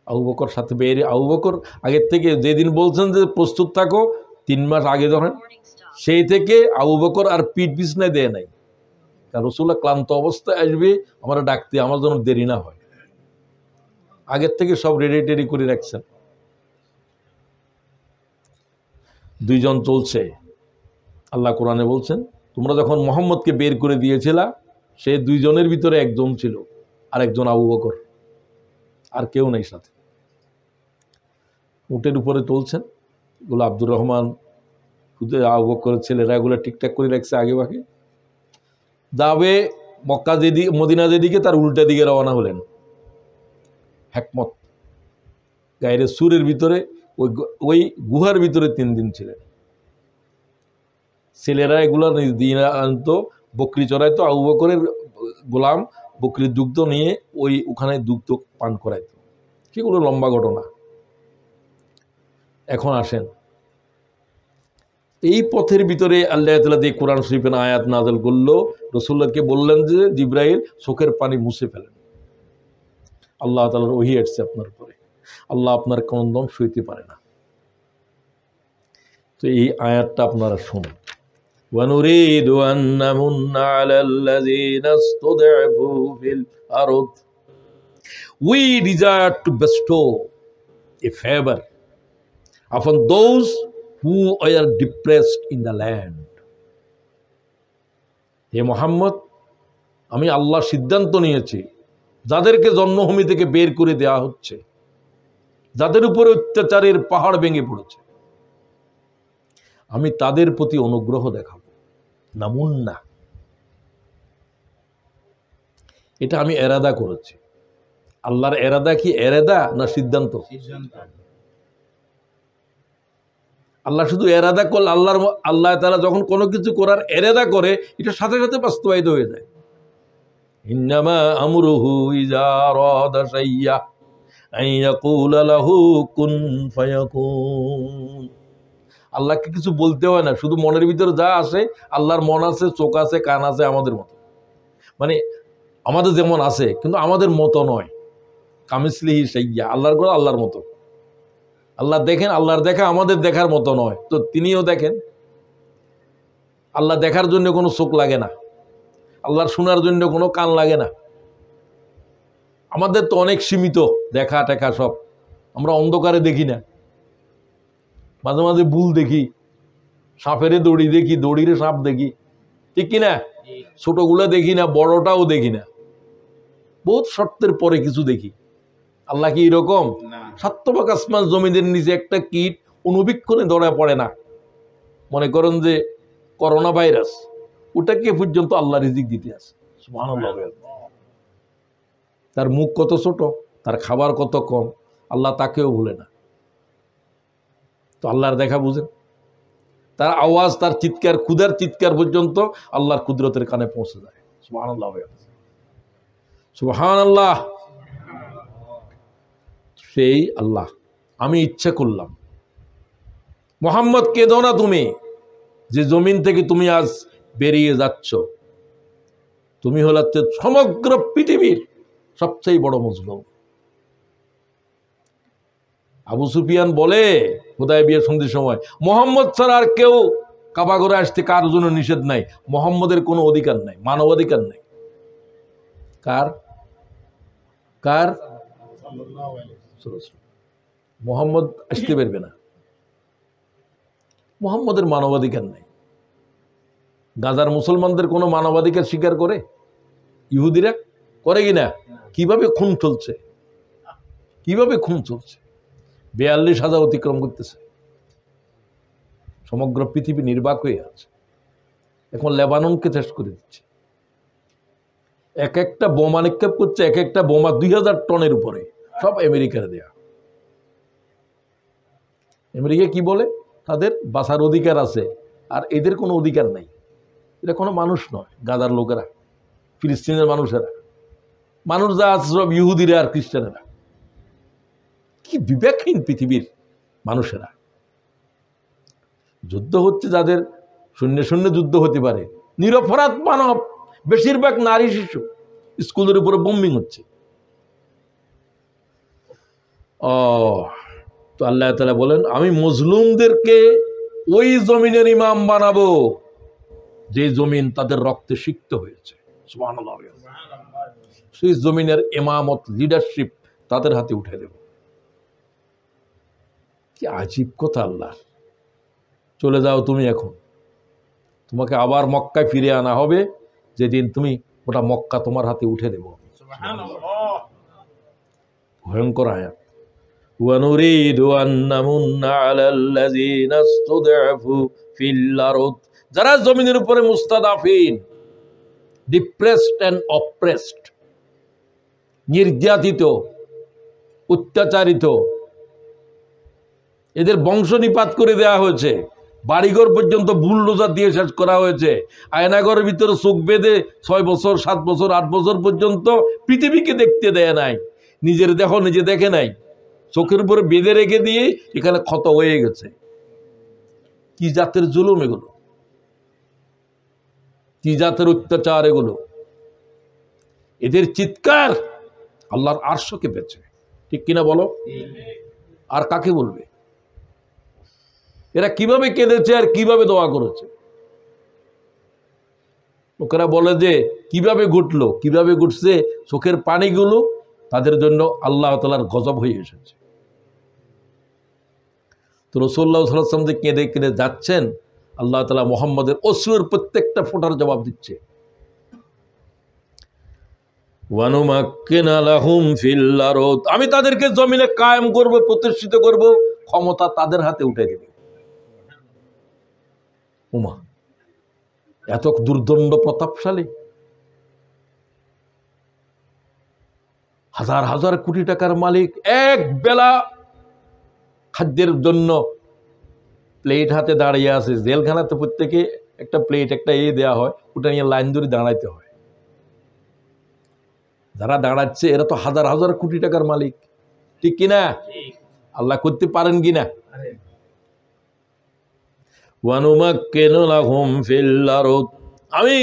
আবু বকর সাথে বেরিয়ে, আবু বকর আগের থেকে যেদিন বলছেন যে প্রস্তুত থাকো, 3 মাস আগে ধরেন, সেই থেকে আবু বকর আর পিঠ বিছনায় দেয় নাই। কারণ রাসূলুল্লাহ ক্লান্ত অবস্থায় আসবে, আমরা ডাকতে আমার জন্য দেরি না হয়, আগের থেকে সব রেডি টেডি করে রাখছেন। 2 জন চলছে। আল্লাহ কোরআনে বলছেন, তোমরা যখন মুহাম্মদকে বের করে দিয়েছিলা, সেই 2 জনের ভিতরে একজন ছিল, আর একজন আবু বকর, আর কেউ নেই সাথে। উটের উপরে চলছেন, এগুলো আব্দুর রহমান, আবু বকরের ছেলেরা এগুলো ঠিকঠাক করে রাখছে আগে বাকি। যাবে মক্কা যেদিকে, মদিনা যেদিকে, তার উল্টা দিকে রওনা হলেন। হেকমত গায়ের সুরের ভিতরে, ওই গুহার ভিতরে 3 দিন ছিলেন। ছেলেরা এগুলো দিন আনতো, বকরি চড়াইতো, আবু বকরের গোলাম বকরির দুগ্ধ নিয়ে ওখানে দুগ্ধ পান করাইতো। সেগুলো লম্বা ঘটনা। এখন আসেন, এই পথের ভিতরে আল্লাহ তাআলা যে কোরআন শরীফের আয়াত নাযিল করলো, রাসূলুল্লাহকে বললেন যে জিবরাইল চোখের পানি মুছে ফেলেন। আল্লাহ তাআলার ওহী আসছে আপনার উপরে, আল্লাহ আপনার ক্রন্দন সইতে পারে না। তো এই আয়াতটা আপনারা শুনুন। وَنُرِيدُ أَن نَّمُنَّ عَلَى الَّذِينَ اسْتُضْعِفُوا فِي الْأَرْضِ. We desire to bestow a favor upon those who are depressed in the land. হে মুহাম্মদ, আমি আল্লাহ সিদ্ধান্ত নিয়েছি, যাদেরকে জন্মভূমি থেকে বের করে দেওয়া হচ্ছে, যাদের উপরে অত্যাচারের পাহাড় ভেঙে পড়েছে, আমি তাদের প্রতি অনুগ্রহ দেখাবো। নামুন্না, এটা আমি এরাদা করেছি। আল্লাহর এরাদা কি এরাদা না সিদ্ধান্ত? আল্লাহ শুধু এরাদা করলে, আল্লাহ তাআলা যখন কোনো কিছু করার এরাদা করে, এটা সাথে সাথে বাস্তবায়িত হয়ে যায়। ইন্নামা আমরুহু ইযা আরাদা শাইআ আন ইয়াকুলা লাহু কুন ফায়াকুন। আল্লাহকে কিছু বলতে হয় না, শুধু মনের ভিতরে যা আসে, আল্লাহর মন আছে, চোখ আছে, কান আছে আমাদের মতো। মানে আমাদের যেমন আছে, কিন্তু আমাদের মতো নয়। কামিসলিহি সাইয়্যা, আল্লাহর ঘর আল্লাহর মতো। আল্লাহ দেখেন, আল্লাহর দেখা আমাদের দেখার মতো নয়। তো তিনিও দেখেন। আল্লাহ দেখার জন্য কোনো চোখ লাগে না, আল্লাহর শোনার জন্য কোনো কান লাগে না। আমাদের তো অনেক সীমিত দেখা টেকা সব। আমরা অন্ধকারে দেখি না, মাঝে মাঝে ভুল দেখি, সাপেরে দড়ি দেখি, দড়িরে সাপ দেখি, ঠিক কিনা? ছোটগুলো দেখি না, বড়টাও দেখি না, বহুত শর্তের পরে কিছু দেখি। আল্লাহ কি এরকম? সাতভাগ আসমান জমিনের নিচে একটা কীট অনুবীক্ষণে ধরা পড়ে না। মনে করেন যে করোনা ভাইরাস, ওটাকে পর্যন্ত আল্লাহ রিজিক দিতে আছে। সুবহানাল্লাহ। তার মুখ কত ছোট, তার খাবার কত কম, আল্লাহ তাকেও ভুলে না। তো আল্লাহর দেখা বুঝেন, তার আওয়াজ, তার চিৎকার, ক্ষুধার চিৎকার পর্যন্ত আল্লাহর কুদরতের কানে পৌঁছে যায়। সুবহানাল্লাহ, সুবহানাল্লাহ। সেই আল্লাহ, আমি ইচ্ছা করলাম মোহাম্মদ কেঁদো না তুমি, যে জমিন থেকে তুমি আজ বেরিয়ে যাচ্ছ, তুমি হলাচ্ছে সমগ্র পৃথিবীর সবচেয়ে বড় মজলুম। আবু সুফিয়ান বলে হুদায়বিয়া সন্ধির সময়, মোহাম্মদ ছাড়া আর কেউ কাবা ঘরে আসতে কার জন্য নিষেধ নাই, মোহাম্মদের কোনো অধিকার নাই, মানবাধিকার নাই। কার কার? মোহাম্মদ আসতে পারবে না, মোহাম্মদের মানবাধিকার নাই। গাজার মুসলমানদের কোনো মানবাধিকার স্বীকার করে? ইহুদিরা করে কিনা? কিভাবে খুন চলছে, কিভাবে খুন চলছে, 42,000 অতিক্রম করতেছে। সমগ্র পৃথিবী নির্বাক হয়ে আছে। এখন লেবাননকে শেষ করে দিচ্ছে, এক একটা বোমা নিক্ষেপ করছে, এক একটা বোমা 2000 টনের উপরে, সব আমেরিকার দেয়া। আমেরিকা কি বলে? তাদের বাঁচার অধিকার আছে, আর এদের কোনো অধিকার নাই। এটা কোনো মানুষ নয়। গাজার লোকেরা, ফিলিস্তিনের মানুষেরা, মানুষ যা আছে সব ইহুদিরা আর খ্রিস্টানেরা। কি বিবেকহীন পৃথিবীর মানুষেরা। যুদ্ধ হচ্ছে যাদের শূন্য শূন্য যুদ্ধ হতে পারে, নিরপরাধ মানব, বেশিরভাগ নারী শিশু, স্কুলের উপরে বোম্বিং হচ্ছে। তো আল্লাহ তাআলা বলেন, আমি মজলুমদেরকে ওই জমিনের ইমাম বানাবো যে জমিন তাদের রক্তে সিক্ত হয়েছে। সুবহানাল্লাহ। সেই জমিনের ইমামত, লিডারশিপ তাদের হাতে উঠে দেব। কি আজীব কথা আল্লাহ। চলে যাও তুমি, এখন তোমাকে আবার মক্কায় ফিরে আনা হবে, যেদিন তুমি ওটা মক্কা তোমার হাতে উঠে দেব। ভয়ঙ্কর আয়াত। ওয়ানুরিদু আন নামুন্না আলাল্লাযীনা ইসতুদআফু ফিল আরদ, যারা জমিনের উপরে মুস্তাদাফিন, ডিপ্রেসড এন্ড অপ্রেসড, নির্যাতিত, অত্যাচারিত, এদের বংশ নিপাত করে দেওয়া হয়েছে, বাড়িঘর পর্যন্ত বুলডোজার দিয়ে শেষ করা হয়েছে, আয়নাঘরের ভিতরে চোখ বেঁধে 6 বছর 7 বছর 8 বছর পর্যন্ত পৃথিবীকে দেখতে দেয় নাই, নিজের দেহ নিজে দেখে নাই, চোখের উপরে বেঁধে রেখে দিয়ে এখানে ক্ষত হয়ে গেছে। কি জাতের জুলুম এগুলো, কি জাতের অত্যাচার এগুলো। এদের চিৎকার আল্লাহর আরশ কেঁপেছে, ঠিক কিনা বলো? আর কাকে বলবে? এরা কিভাবে কেঁদেছে আর কিভাবে দোয়া করেছে। লোকেরা বলে যে কিভাবে ঘটলো, কিভাবে ঘটছে, চোখের পানিগুলো তাদের জন্য আল্লাহ তাআলার গজব হয়ে এসেছে। তো রাসূলুল্লাহ সাল্লাল্লাহু আলাইহি ওয়াসাল্লাম যে কেঁদে কেঁদে যাচ্ছেন, আল্লাহ তাআলা মুহাম্মদের অশ্রুর প্রত্যেকটা ফোঁটার জবাব দিচ্ছে। ওয়ানুমাক্কিনা লাহুম ফিল আরদ, আমি তাদেরকে জমিনে কায়েম করব, প্রতিষ্ঠিত করব, ক্ষমতা তাদের হাতে উঠে দেব। উমা, এত দুর্দণ্ড প্রতাপশালী, হাজার হাজার কোটি টাকার মালিক, এক বেলা খাদ্যের জন্য প্লেট হাতে দাঁড়িয়ে আছে। জেলখানাতে প্রত্যেকে একটা প্লেট, একটা দেওয়া হয়, ওটা নিয়ে লাইন ধরে দাঁড়াইতে হয়। যারা দাঁড়াচ্ছে এরা তো হাজার হাজার কোটি টাকার মালিক, ঠিক কিনা? আল্লাহ করতে পারেন কিনা? ওয়ানুমাক্কিনু লাহুম ফিল আরদ, আমি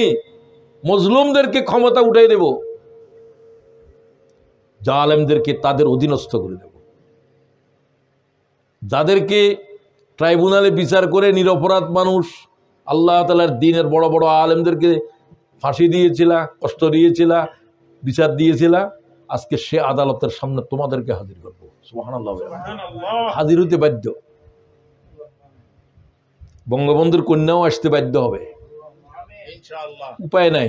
মজলুমদেরকে ক্ষমতা উঠাই দেব, জালেমদেরকে তাদের অধীনস্থ করে দেব। যাদেরকে ট্রাইব্যুনালে বিচার করে নিরপরাধ মানুষ, আল্লাহ তাআলার দ্বীনের বড় বড় আলেমদেরকে ফাঁসি দিয়েছিলা, কষ্ট দিয়েছিলা, বিচার দিয়েছিলা, আজকে সে আদালতের সামনে তোমাদেরকে হাজির করবো। সুবহানাল্লাহ। হাজির হতে বাধ্য। বঙ্গবন্ধুর কন্যাও আসতে বাধ্য হবে, উপায় নাই।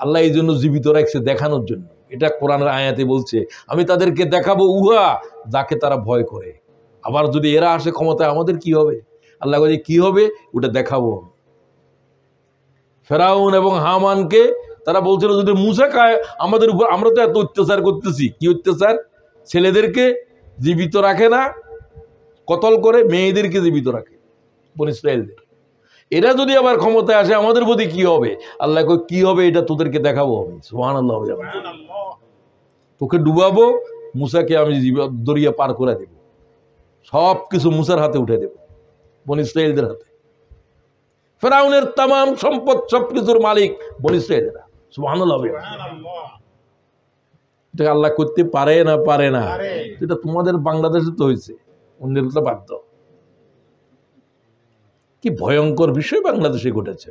আল্লাহ এই জন্য জীবিত রাখছে, দেখানোর জন্য। এটা কোরআনের আয়াতে বলছে, আমি তাদেরকে দেখাবো উহা যাকে তারা ভয় করে। আবার যদি এরা আসে ক্ষমতায়, আমাদের কি হবে? আল্লাহ বলে কি হবে ওটা দেখাবো। ফেরাউন এবং হামানকে তারা বলছিল যদি মুসা খায় আমাদের উপর, আমরা তো এত অত্যাচার করতেছি। কি অত্যাচার? ছেলেদেরকে জীবিত রাখে না, কতল করে, মেয়েদেরকে জীবিত রাখে, বনী ইসরাঈলদের। এরা যদি আবার ক্ষমতায় আসে আমাদের প্রতি কি হবে? আল্লাহ কই কি হবে এটা তোদেরকে দেখাবো আমি। সুবহানাল্লাহ। তোকে ডুবাবো, মুসাকে আমি দরিয়া পার করে দেব, সব কিছু মুসার হাতে উঠে দেব, বনী ইসরাঈলদের হাতে। ফেরাউনের তামাম সম্পদ, সবকিছুর মালিক বনী ইসরাঈলরা। সুবহানাল্লাহ। এটা আল্লাহ করতে পারে না? পারে না। এটা তোমাদের বাংলাদেশে তো হয়েছে, অন্যের তো বাধ্য। কি ভয়ঙ্কর বিষয় বাংলাদেশে ঘটেছে।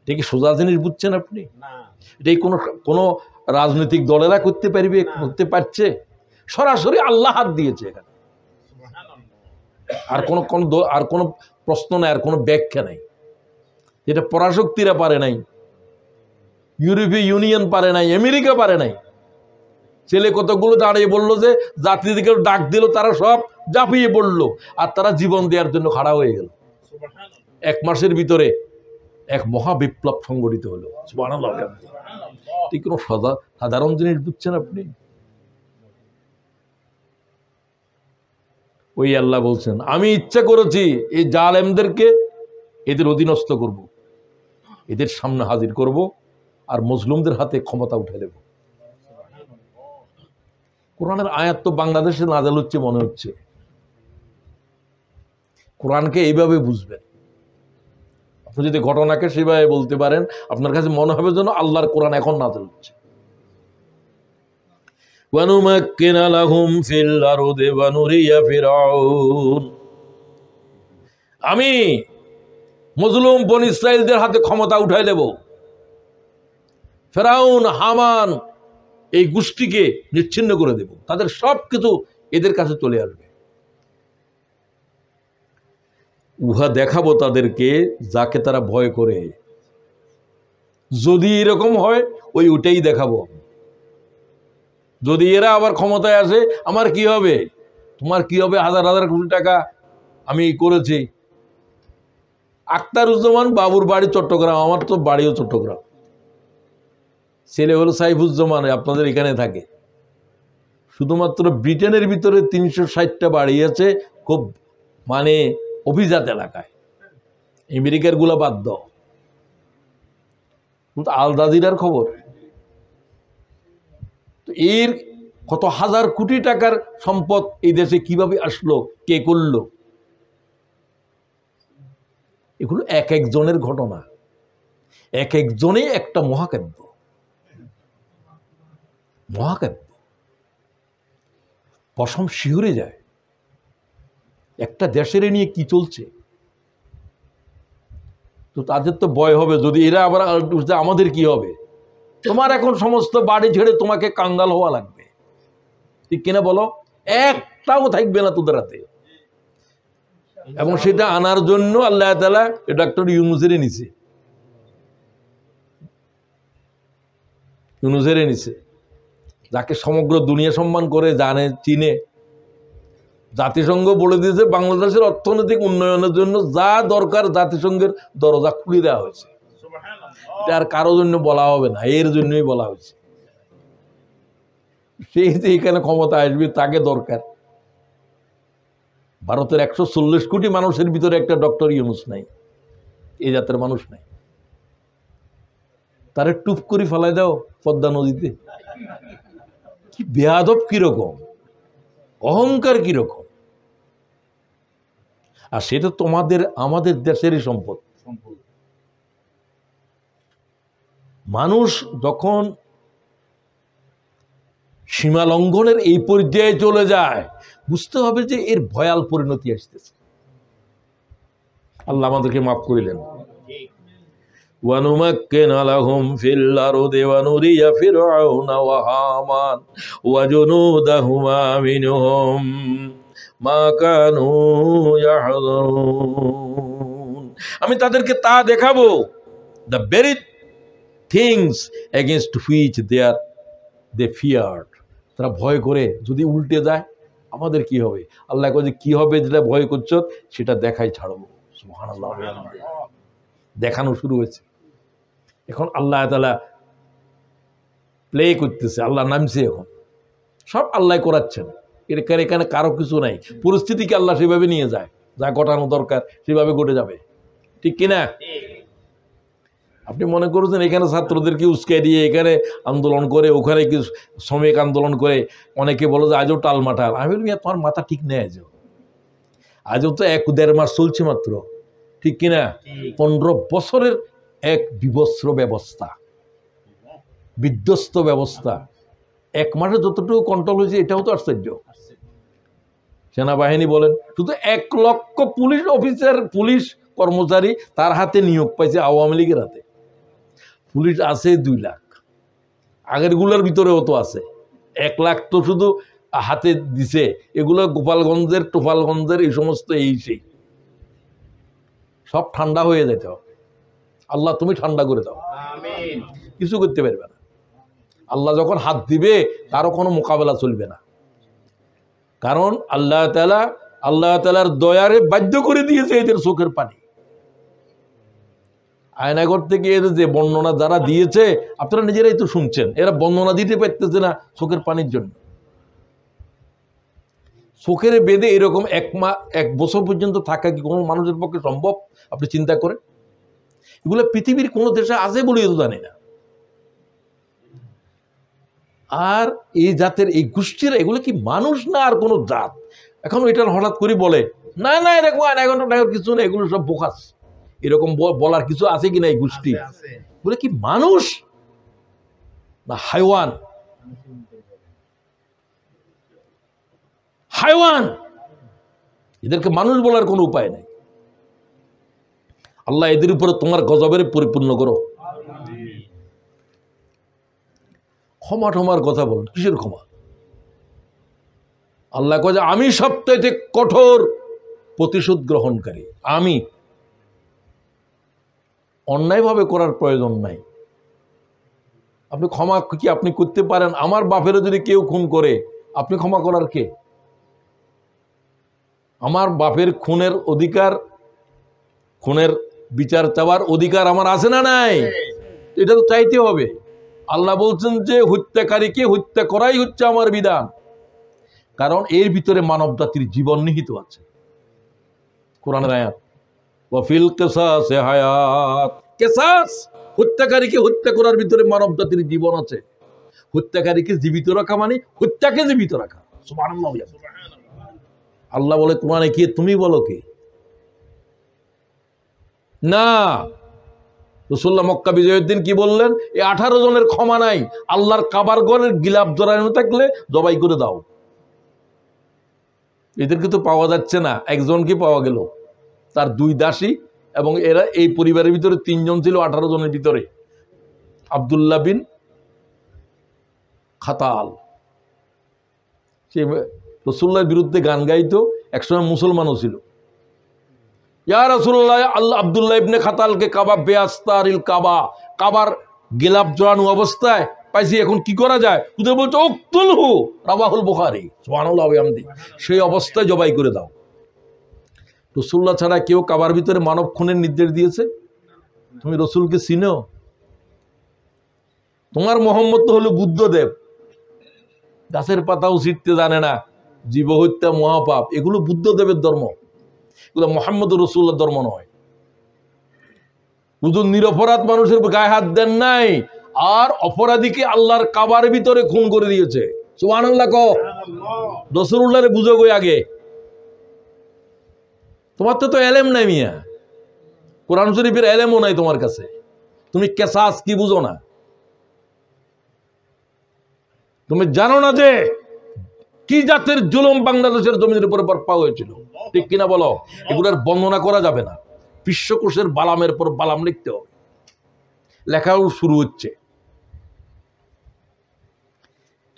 এটা কি সোজা জিনিস বুঝছেন আপনি? এটাই কোনো রাজনৈতিক দলেরা করতে পারবে, করতে পারছে? সরাসরি আল্লাহ হাত দিয়েছে এখানে। আর কোনো প্রশ্ন নাই, আর কোনো ব্যাখ্যা নাই। যেটা পরাশক্তিরা পারে নাই, ইউরোপীয় ইউনিয়ন পারে নাই, আমেরিকা পারে নাই। ছেলে কতগুলো দাঁড়িয়ে বললো যে জাতিদিকে ডাক দিল, তারা সব ঝাঁপিয়ে পড়লো, আর তারা জীবন দেওয়ার জন্য খাড়া হয়ে গেল। 1 মাসের ভিতরে এক মহা বিপ্লব সংগঠিত হলো। সুবহানাল্লাহ। ঠিক কোনো সাধারণ জিনিস বুঝছেন আপনি? ওই আল্লাহ বলছেন, আমি ইচ্ছা করেছি এই জালেমদেরকে এদের অধীনস্থ করব, এদের সামনে হাজির করব, আর মজলুমদের হাতে ক্ষমতা উঠে দেব। কোরআনের আয়াত তো বাংলাদেশে নাযিল হচ্ছে মনে হচ্ছে। কোরআনকে এইভাবে বুঝবেন। আপনি যদি ঘটনাকে সেভাবে বলতে পারেন, আপনার কাছে মনে হবে যেন আল্লাহর কোরআন এখন নাযিল হচ্ছে। ওয়ানুমাক্কিনা লাহুম ফিল আরদি ওয়া নুরিয়া ফিরআউন, আমি মজলুম বনী ইসরাঈলদের হাতে ক্ষমতা উঠাই দেব। ফেরাউন, হামান এই গোষ্ঠীকে নিচ্ছিন্ন করে দেব, তাদের সব কিছু এদের কাছে চলে আসবে। উহা দেখাবো তাদেরকে যাকে তারা ভয় করে। যদি এরকম হয় ওইটাই দেখাবো। যদি এরা আবার ক্ষমতায় আসে আমার কি হবে? তোমার কি হবে? হাজার হাজার কোটি টাকা আমি করেছি। আখতারুজ্জামান বাবুর বাড়ি চট্টগ্রাম, আমার তো বাড়িও চট্টগ্রাম। ছেলে হলো সাইফুজ্জামান, আপনাদের এখানে থাকে। শুধুমাত্র ব্রিটেনের ভিতরে 360টা বাড়ি আছে, খুব মানে অভিজাত এলাকায়। আমেরিকার গুলা বাদ দাও। আল জাজিরার খবর তো, এর কত হাজার কোটি টাকার সম্পদ এই দেশে কিভাবে আসলো, কে করলো, এগুলো এক একজনের ঘটনা, এক একজনেই একটা মহাকাব্য। মহাকাব্য পশম শিহরে যায়। একটা দেশের নিয়ে কি চলছে, তো তাদের তো ভয় হবে যদি এরা আবার আমাদের কি হবে? তোমার এখন সমস্ত বাড়ি ছেড়ে তোমাকে কাঙ্গাল হওয়া লাগবে, ঠিক কিনা বলো? একটাও থাকবে না তোদের হাতে। এবং সেটা আনার জন্য আল্লাহ তাআলা ডক্টর ইউনূসের নিছে, ইউনূসের নিছে, যাকে সমগ্র দুনিয়া সম্মান করে, জানে, চিনে। জাতিসংঘ বলে দিয়েছে বাংলাদেশের অর্থনৈতিক উন্নয়নের জন্য যা দরকার জাতিসংঘের দরজা খুলে দেওয়া হয়েছে। এটা আর কারোর জন্য বলা হবে না, এর জন্যই বলা হয়েছে। সেই যে এখানে ক্ষমতা আসবে তাকে দরকার। ভারতের 140 কোটি মানুষের ভিতরে একটা ডক্টর ইউনূস নাই, এই জাতের মানুষ নাই। তারে টুপ করে ফেলাই দাও পদ্মা নদীতে। কি বেয়াদব, কিরকম অহংকার, কিরকম! আর সেটা তোমাদের আমাদের দেশেরই সম্পদ। মানুষ যখন সীমা লঙ্ঘনের এই পর্যায়ে চলে যায়, বুঝতে হবে যে এর ভয়াল পরিণতি আসতেছে। আল্লাহ আমাদেরকে মাফ করিলেন। وَنُمَكِّنَ لَهُمْ فِي الْأَرْضِ وَنُرِيَ فِرْعَوْنَ وَهَامَانَ وَجُنُودَهُمَا مِنْهُمْ مَا كَانُوا يَحْذَرُونَ। আমি তাদেরকে তা দেখাবো, the very things against which they feared, তারা ভয় করে যদি উল্টে যায় আমাদের কি হবে। আল্লাহ কয় যে কি হবে যেটা ভয় করছো সেটা দেখাই ছাড়বো। সুবহানাল্লাহ, দেখানো শুরু হয়েছে। এখন আল্লাহ তাআলা প্লে করতেছে, আল্লাহ নামছে, এখন সব আল্লাহ করাচ্ছেন। এখানে কারো কিছু নাই, পরিস্থিতিকে আল্লাহ সেভাবে নিয়ে যায়, যা ঘটানো দরকার সেভাবে ঘটে যাবে, ঠিক কিনা? আপনি মনে করছেন এখানে ছাত্রদেরকে উস্কাই দিয়ে এখানে আন্দোলন করে, ওখানে কি শ্রমিক আন্দোলন করে, অনেকে বলে যে আজও টালমাটাল। আমি বলি তোমার মাথা ঠিক নেই, আজও তো 1-1.5 মাস চলছে মাত্র, ঠিক কিনা? 15 বছরের এক বিবস্ত্র ব্যবস্থা, বিধ্বস্ত ব্যবস্থা, 1 মাসে যতটুকু কন্ট্রোল হয়েছে এটাও তো আশ্চর্য। সেনাবাহিনী বলেন, শুধু 1 লক্ষ পুলিশ অফিসার, পুলিশ কর্মচারী তার হাতে নিয়োগ পাইছে আওয়ামী লীগের হাতে। পুলিশ আছে 2 লাখ, আগের গুলোর ভিতরেও তো আছে। 1 লাখ তো শুধু হাতে দিছে, এগুলো গোপালগঞ্জের, টোপালগঞ্জের এই সমস্ত এই সেই সব ঠান্ডা হয়ে যেত। আল্লাহ তুমি ঠান্ডা করে দাও, কিছু করতে পারবে না। আল্লাহ যখন হাত দিবে কারো কোনো মোকাবেলা চলবে না, কারণ আল্লাহ তাআলার দয়ারে বাধ্য করে দিয়েছে এদের চোখের পানি। আয়নাগর থেকে এদের যে বর্ণনা যারা দিয়েছে আপনারা নিজেরাই তো শুনছেন, এরা বর্ণনা দিতে পারতেছে না চোখের পানির জন্য। চোখের বেঁধে এরকম 1 বছর পর্যন্ত থাকা কি কোনো মানুষের পক্ষে সম্ভব? আপনি চিন্তা করেন। এগুলো পৃথিবীর কোনো দেশে আছে বলে তো জানি না। আর এই জাতের এই গোষ্ঠীরা, এগুলো কি মানুষ না আর কোনো জাত? এখন এটা হঠাৎ করে বলে না না এরকম কিছু না, এগুলো সব বোকাস, এরকম বলার কিছু আছে কিনা? এই গোষ্ঠী বলে কি মানুষ না হাইওয়ান? হাইওয়ান, এদেরকে মানুষ বলার কোনো উপায় নেই। আল্লাহ এদের উপরে তোমার গজবের পরিপূর্ণ করো। ক্ষমা টমার কথা বল, কিসের ক্ষমা? আল্লাহ কয় যে আমি সবচাইতে কঠোর প্রতিশোধ গ্রহণকারী। আমি অন্যায়ভাবে করার প্রয়োজন নাই। আপনি ক্ষমা কি আপনি করতে পারেন? আমার বাপেরও যদি কেউ খুন করে, আপনি ক্ষমা করার কে? আমার বাপের খুনের অধিকার, খুনের বিচার চাওয়ার অধিকার আমার আছে না নাই? এটা তো চাইতে হবে। আল্লাহ বলছেন যে হত্যাকারীকে হত্যা করাই হচ্ছে আমার বিধান, কারণ এর ভিতরে মানব জাতির জীবন নিহিত আছে। কোরআনের আয়াত, ওয়াফিল কিসাসে হায়াত। কিসাস, হত্যাকারীকে হত্যা করার ভিতরে মানব জাতির জীবন আছে। হত্যাকারীকে জীবিত রাখা মানে হত্যাকে জীবিত রাখা। সুবহানাল্লাহ। আল্লাহ বলে কোরআনে, কি তুমি বলো কি? না, রাসূলুল্লাহ মক্কা বিজয়ের দিন কি বললেন? এই 18 জনের ক্ষমা নাই। আল্লাহর কাবার ঘরের গিলাফ জড়ানো থাকলে জবাই করে দাও। এদেরকে তো পাওয়া যাচ্ছে না। একজনকে পাওয়া গেল, তার 2 দাসী, এবং এরা এই পরিবারের ভিতরে 3 জন ছিল 18 জনের ভিতরে। আব্দুল্লাহ বিন খাতাল, সে রাসূলুল্লাহর বিরুদ্ধে গান গাইতো, একসময় মুসলমানও ছিল। ইয়া রাসূলুল্লাহ, আল্লাহ আব্দুল্লাহ ইবনে খাতালকে কাবা বেআস্তারিল কাবা, কাবার গিলাফ জড়ানো অবস্থায় পাইছি, এখন কি করা যায়? তুই বলছো উকতুলহু, রাওয়াহুল বুখারী। সুবহানাল্লাহ ওয়া বিহামদিহি। সেই অবস্থায় জবাই করে দাও। রাসূলুল্লাহ ছাড়া কেউ কাবার ভিতরে মানব খুনের নির্দেশ দিয়েছে? তুমি রাসূলকে চিনো? তোমার মোহাম্মদ তো হলো বুদ্ধদেব, গাছের পাতাও ছিঁড়তে জানে না, জীবহত্যা মহাপাপ। এগুলো বুদ্ধদেবের ধর্ম, এগুলো মুহাম্মদ রাসূলুল্লাহর ধর্ম নয়। হুজুর নিরপরাধ মানুষের গায়ে হাত দেন নাই, আর অপরাধীকে আল্লাহর কাবার ভিতরে খুন করে দিয়েছে। সুবহানাল্লাহ কও। রাসূলুল্লাহরে বুঝো গই আগে। তোমার তো এলেম নাই মিয়া, কোরআন শরীফের এলেমও নাই তোমার কাছে। তুমি কিসাস কি বুঝো না? তুমি জানো না যে কি জাতের জুলুম বাংলাদেশের জমিনের উপরে বর্পা হয়েছিল? ঠিক কিনা বলো? এগুলোর বর্ণনা করা যাবে না। বিশ্বকোষের বালামের পর বালাম লিখতে হবে। লেখাও শুরু হচ্ছে।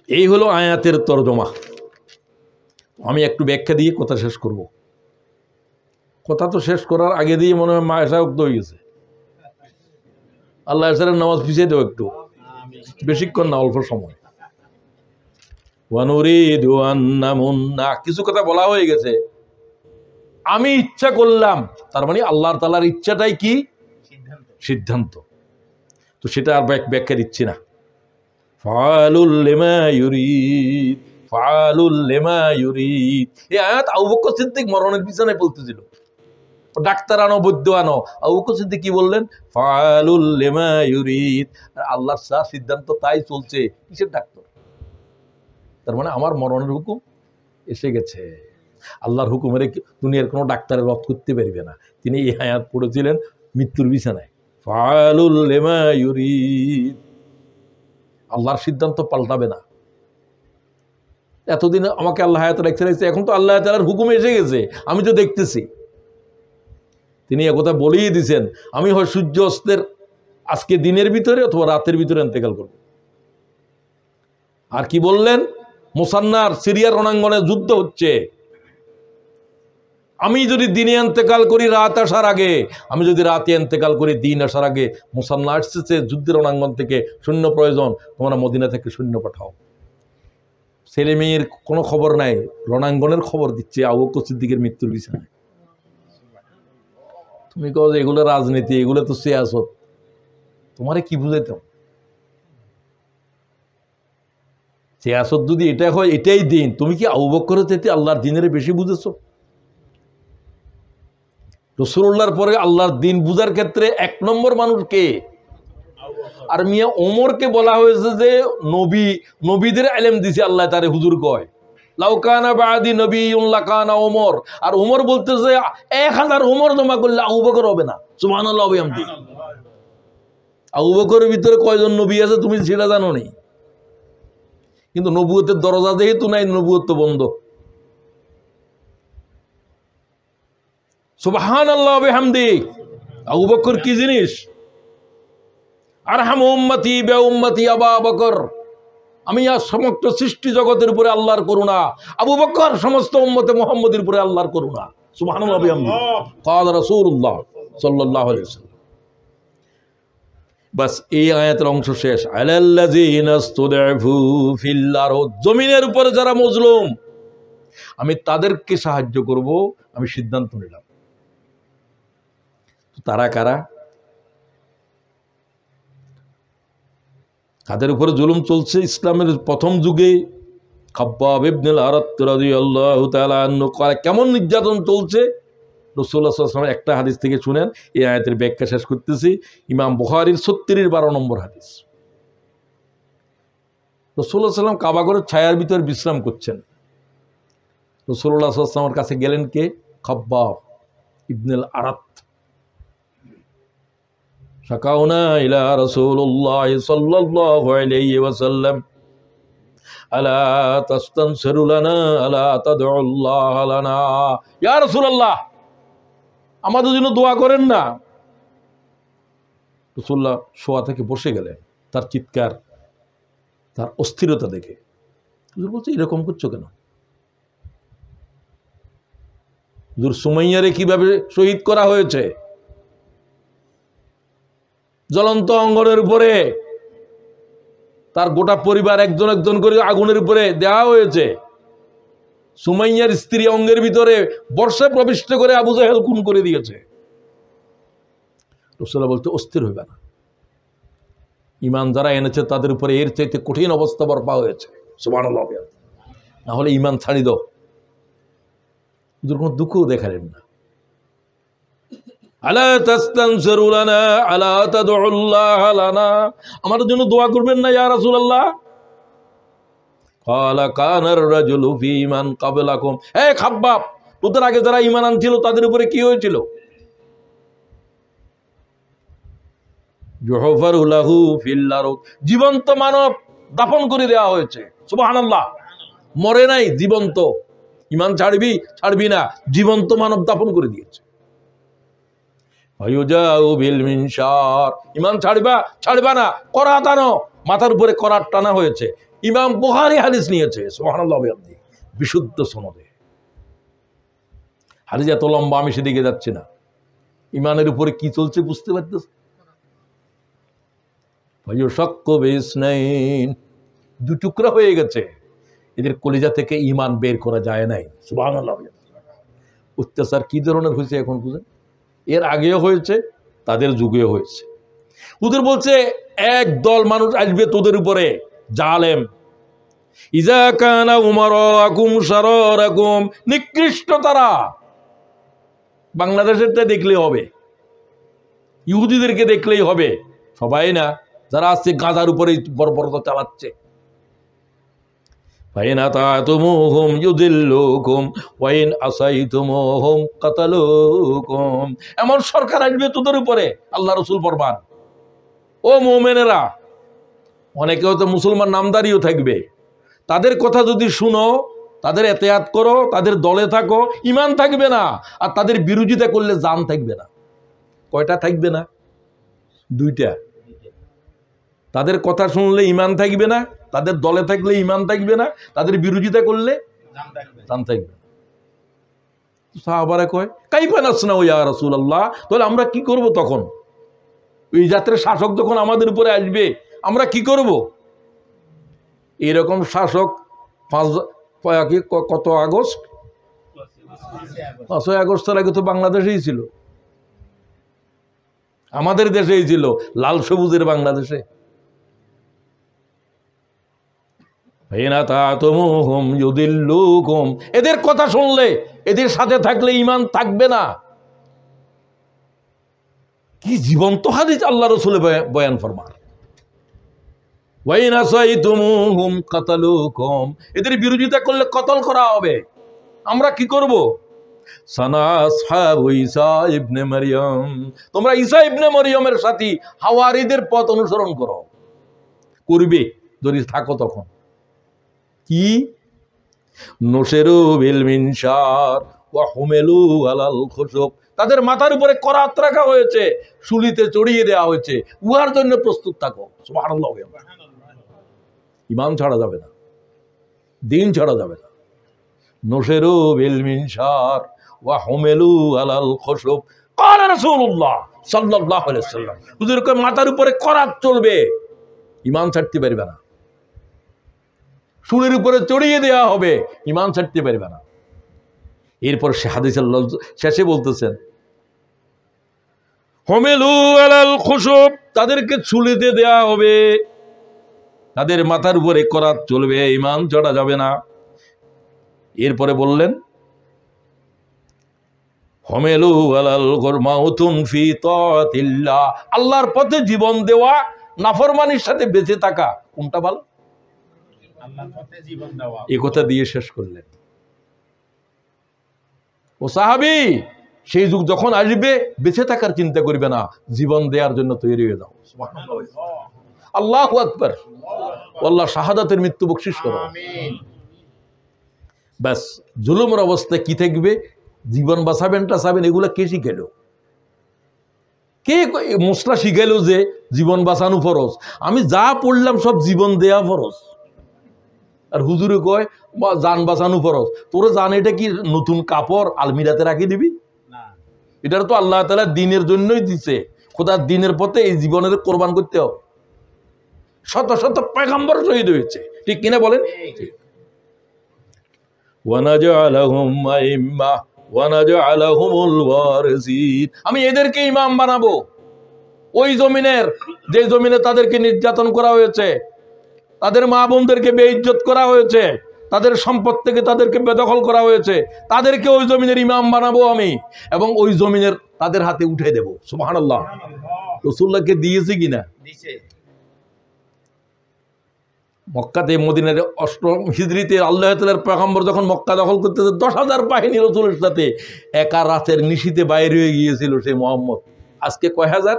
এই হলো আয়াতের তরজমা। আমি একটু ব্যাখ্যা দিয়ে কথা শেষ করব। কথা তো শেষ করার আগে দিয়ে মনে হয় মা এসাউক্ত হয়ে গেছে। আল্লাহ এসারের নামাজ পিছিয়ে দেবো একটু, বেশিক্ষণ না, অল্প সময়। কিছু কথা বলা হয়ে গেছে, আমি ইচ্ছা করলাম, তার মানে আল্লাহ তাআলার ইচ্ছাটাই কি সিদ্ধান্ত। তো সেটা আর ব্যাখ্যা দিচ্ছি না। ফাআলুল লিমা ইউরিদ, ফাআলুল লিমা ইউরিদ। এই আয়াত আবু বকর সিদ্দিক মরণের বিছানায় বলতেছিল, ডাক্তার আনো, বৈদ্য আনো। আবু বকর সিদ্দিক কি বললেন? ফাআলুল লিমা ইউরিদ। আল্লাহর যা সিদ্ধান্ত তাই চলছে, কিসের ডাক্তার? তার মানে আমার মরণের হুকুম এসে গেছে। আল্লাহর হুকুমের দুনিয়ার কোনো ডাক্তারের রদ করতে পারবে না। তিনি এই আয়াত পড়েছিলেন মৃত্যুর বিছানায়। ফাআলুল লিমা ইউরিদ, আল্লাহর সিদ্ধান্ত পাল্টাবে না। এতদিন আমাকে আল্লাহ আয়াত রেখে রেখেছে, এখন তো আল্লাহ তাআলার হুকুম এসে গেছে, আমি তো দেখতেছি। তিনি একথা বলেই দিয়েছেন, আমি হয় সূর্য অস্তের আজকে দিনের ভিতরে অথবা রাতের ভিতরে ইন্তেকাল করব। আর কি বললেন? মুসান্নার সিরিয়ার রণাঙ্গনে যুদ্ধ হচ্ছে, আমি যদি দিনে ইন্তেকাল করি রাত আসার আগে, আমি যদি রাতে ইন্তেকাল করি দিন আসার আগে, মুসান্না আসছে যুদ্ধের রণাঙ্গন থেকে সৈন্য প্রয়োজন, তোমরা মদিনা থেকে সৈন্য পাঠাও। ছেলে মেয়ের কোনো খবর নাই, রণাঙ্গনের খবর দিচ্ছে আবু বকর সিদ্দিকের মৃত্যুর বিছানায়। তুমি কও যে এগুলো রাজনীতি, এগুলো তো সিয়াসত, তোমারে কি বুঝাইতাম? সিয়াসত যদি এটা হয়, এটাই দিন, তুমি কি আবু বকরের চাইতে আল্লাহর দিনের বেশি বুঝেছো? রাসূলুল্লাহর পরে আল্লাহর দিন বুঝার ক্ষেত্রে এক নম্বর মানুষ কে? আর মিয়া ওমরকে বলা হয়েছে যে নবী, নবীদের ইলম দিছে আল্লাহ, তারে হুজুর কয়। লাউ কানা বাদি নবিয়্যুন লাকানা ওমর। আর ওমর বলতেছে 1000 ওমর জমা করলে আবু বকর হবে না। সুবহানাল্লাহ ওয়া বিহামদি। আবু বকরের ভিতরে কয়জন নবী আছে তুমি সেটা জানো নি? কিন্তু নবুয়তের দরজা যেহেতু নাই, নবুয়ত তো বন্ধ। সুবহানাল্লাহ ওয়া বিহামদি। আবু বকর কি জিনিস? আরহামু উম্মতি বি উম্মতি আবু বকর। আমি আর সমস্ত সৃষ্টি জগতের উপরে আল্লাহর করুণা, আবু বকর সমস্ত উম্মতে মুহাম্মদের উপরে আল্লাহর করুণা। সুবহানাল্লাহ ওয়া বিহামদি। ক্বালা রাসূলুল্লাহ সাল্লাল্লাহু আলাইহি ওয়াসাল্লাম। বাস এই আয়াতের অংশ শেষ। আলাল্লাযিনা ইসতুদঈফু ফিল আরদ, জমিনের উপরে যারা মজলুম আমি তাদেরকে সাহায্য করব, আমি সিদ্ধান্ত নিলাম। তারা কারা? তাদের উপরে জুলুম চলছে ইসলামের প্রথম যুগে। খাব্বাব ইবনুল আরাত রাদিয়াল্লাহু তাআলা আনহু কেমন নির্যাতন চলছে রাসূলুল্লাহ সাল্লাল্লাহু আলাইহি ওয়াসাল্লাম একটা হাদিস থেকে শুনেন। এই আয়াতের ব্যাখ্যা শেষ করতেছি। ইমাম বুখারীর 36-12 নম্বর হাদিস। রাসূলুল্লাহ সাল্লাল্লাহু আলাইহি ওয়াসাল্লাম কাবা ঘরের ছায়ার ভিতরে বিশ্রাম করছেন। রাসূলুল্লাহ সাল্লাল্লাহু আলাইহি ওয়াসাল্লামের কাছে গেলেন কে? খাব্বাব ইবনুল আরাত। শাকাউনা ইলা রাসূলুল্লাহ সাল্লাল্লাহু আলাইহি ওয়াসাল্লাম আলা তাস্তানসিরু লানা আলা তাদউল্লাহ লানা। ইয়া রাসূলুল্লাহ, আমাদের জন্য দোয়া করেন না। রাসূলুল্লাহ শোয়া থেকে বসে গেলেন, তার চিৎকার, তার অস্থিরতা দেখে। হুজুর বলছে এরকম করছো কেন? হুজুর, সুমাইয়ারে কিভাবে শহীদ করা হয়েছে, জ্বলন্ত অঙ্গনের উপরে তার গোটা পরিবার একজন একজন করে আগুনের উপরে দেওয়া হয়েছে। সুমাইয়ার স্ত্রী অঙ্গের ভিতরে বর্ষা প্রবিষ্ট করে আবু জাহেল খুন করে দিয়েছে। রাসূলুল্লাহ বলতে অস্থির হইবে না, ঈমান যারা এনেছে তাদের উপরে এর চাইতে কঠিন অবস্থা বর্পা হয়েছে। সুবহানাল্লাহ। না হলে ঈমান ছাড়ি দাও। হুজুর কোনো দুঃখও দেখালেন না। আলা তাস্তানসিরু লানা আলা তাদউল্লাহ লানা, আমাদের জন্য দোয়া করবেন না ইয়া রাসূলুল্লাহ? ক্বালা কানার রাজুলু ফি মান ক্বাবলাকুম। হে খাব্বাব, তোদের আগে যারা ঈমান আনছিল তাদের উপরে কি হয়েছিল? যুহফারু লাহু ফিল আরদ, জীবন্ত মানব দাফন করে দেওয়া হয়েছে। সুবহানাল্লাহ। মরে নাই, জীবন্ত। ইমান ছাড়বি ছাড়বি না, জীবন্ত মানব দাফন করে দিয়েছে। ইমান ছাড়বা ছাড়বা না, করাত আনো, মাথার উপরে করাত টানা হয়েছে। ইমাম বুখারী হাদিস নিয়েছে, সুবহানাল্লাহ, বিশুদ্ধ সনদে। হাদিস এত লম্বা, আমি সেদিকে যাচ্ছি না। ইমানের উপরে কি চলছে বুঝতে পারতেছ? দু টুকরা হয়ে গেছে, এদের কলিজা থেকে ইমান বের করা যায় নাই। সুবহানাল্লাহ। অত্যাচার কি ধরনের হয়েছে এখন বুঝেন? এর আগেও হয়েছে, তাদের যুগেও হয়েছে। ওদের বলছে এক দল মানুষ আসবে তোদের উপরে, জালেম। ইজা কানা উমারাকুম শারারাকুম, নিকৃষ্ট তারা। বাংলাদেশেরটা দেখলেই হবে, ইহুদিদেরকে দেখলেই হবে, সবাই না, যারা আসছে গাঁজার উপরে বর্বরতা চালাচ্ছে। ফাইন আতাতুমুহুম ইউদিল্লুকুম ওয়া ইন আসাইতুমুহুম কাতালুকুম। এমন সরকার আসবে তোদের উপরে, আল্লাহ রাসূল ফরমান। ও মুমিনেরা, অনেকে হয়তো মুসলমান নামদারিও থাকবে, তাদের কথা যদি শুনো, তাদের এতেয়াত করো, তাদের দলে থাকো, ঈমান থাকবে না। আর তাদের বিরোধিতা করলে জান থাকবে না। কয়টা থাকবে না? দুইটা। তাদের কথা শুনলে ঈমান থাকবে না, তাদের দলে থাকলে ঈমান থাকবে না, তাদের বিরোধিতা করলে জান থাকবে না। সাহাবারা কয় কাইফা নাসনাউ ইয়া রাসূলুল্লাহ, তাহলে আমরা কি করব তখন? ওই জাতের শাসক যখন আমাদের উপরে আসবে, আমরা কি করব? এরকম শাসক কত আগস্ট, 5ই আগস্টের আগে তো বাংলাদেশেই ছিল, আমাদের দেশেই ছিল, লাল সবুজের বাংলাদেশে। এদের কথা শুনলে, এদের সাথে থাকলে ঈমান থাকবে না। কি জীবন্ত হাদিস আল্লাহ রাসূল বয়ান ফরমান। এদের বিরোধিতা করলে কতল করা হবে। আমরা কি করব? তোমরা ঈসা ইবনে মারইয়ামের সাথী হাওয়ারীদের পথ অনুসরণ করো, করবে যদি থাকো তখন। কি? নসেরু বিল মিনশার ওয়া হুমিলু আলাল খুশুব, তাদের মাথার উপরে করাত রাখা হয়েছে, শুলিতে চড়িয়ে দেওয়া হয়েছে, উহার জন্য প্রস্তুত থাকো। সুবহানাল্লাহ। ঈমান ছাড়া যাবে না, দিন ছাড়া যাবে না। নসেরু বিল মিনশার ওয়া হুমিলু আলাল খুশুব। ক্বালা রাসূলুল্লাহ সাল্লাল্লাহু আলাইহি ওয়াসাল্লাম, হুজুরকে মাথার উপরে করাত চলবে, ঈমান ছাড়তে পারবে না। শুলের উপরে চড়িয়ে দেওয়া হবে, ঈমান ছাড়তে পারবে না। এরপর সে হাদিসের শেষে বলতেছেন হুমিলু আলাল খুশুব, তাদেরকে শুলিতে দেওয়া হবে, তাদের মাথার উপরে করাত চলবে, ঈমান চড়া যাবে না। এরপরে বললেন হুমিলু আলাল গুরমাউতুন ফি তাআতিল্লাহ, আল্লাহর পথে জীবন দেওয়া, নাফরমানির সাথে বেঁচে থাকা, কোনটা ভালো? এই কথা দিয়ে শেষ করলেন। ও সাহাবী, সেই যুগ যখন আসবে বেঁচে থাকার চিন্তা করবে না, জীবন দেওয়ার জন্য তৈরি হয়ে যাও। আল্লাহু আকবার। আল্লাহ শাহাদাতের মৃত্যু বকশিশ করো। ব্যাস, জুলুমের অবস্থায় কি থাকবে? জীবন বাঁচাবেন টাচাবেন, এগুলো কে শিখাইল? কে মশলা শিখাইল যে জীবন বাঁচানো ফরজ? আমি যা পড়লাম সব জীবন দেয়া ফরজ। আর হুজুরে কয় জান বাঁচানো ফরজ। তোর জান এটা কি নতুন কাপড় আলমিরাতে রাখি দিবি? এটার তো আল্লাহ তাআলা দ্বীনের জন্যই দিছে। খোদার দ্বীনের পথে এই জীবনের কোরবান করতে হবে। শত শত পয়গম্বর শহীদ হয়েছে, ঠিক কিনা বলেন? আমি এদেরকে ইমাম বানাবো। ওই জমিনের, যে জমিনে তাদেরকে নির্যাতন করা হয়েছে, তাদের মা বোনদেরকে বেইজ্জত করা হয়েছে, তাদের সম্পদ থেকে তাদেরকে বেদখল করা হয়েছে, তাদেরকে ওই জমিনের ইমাম বানাবো আমি, এবং ওই জমিনের তাদের হাতে উঠে দেব। সুবহানাল্লাহ। রাসূলুল্লাহকে দিয়েছে কিনা? মক্কাতে, মদিনার 8ম হিজরিতে আল্লাহ তাআলার পয়গম্বর যখন মক্কা দখল করতেছে, 10,000 বাহিনী রাসূলের সাথে একা রাতের নিশীথে বাইরে হয়ে গিয়েছিল সে মুহাম্মদ। আজকে কয় হাজার?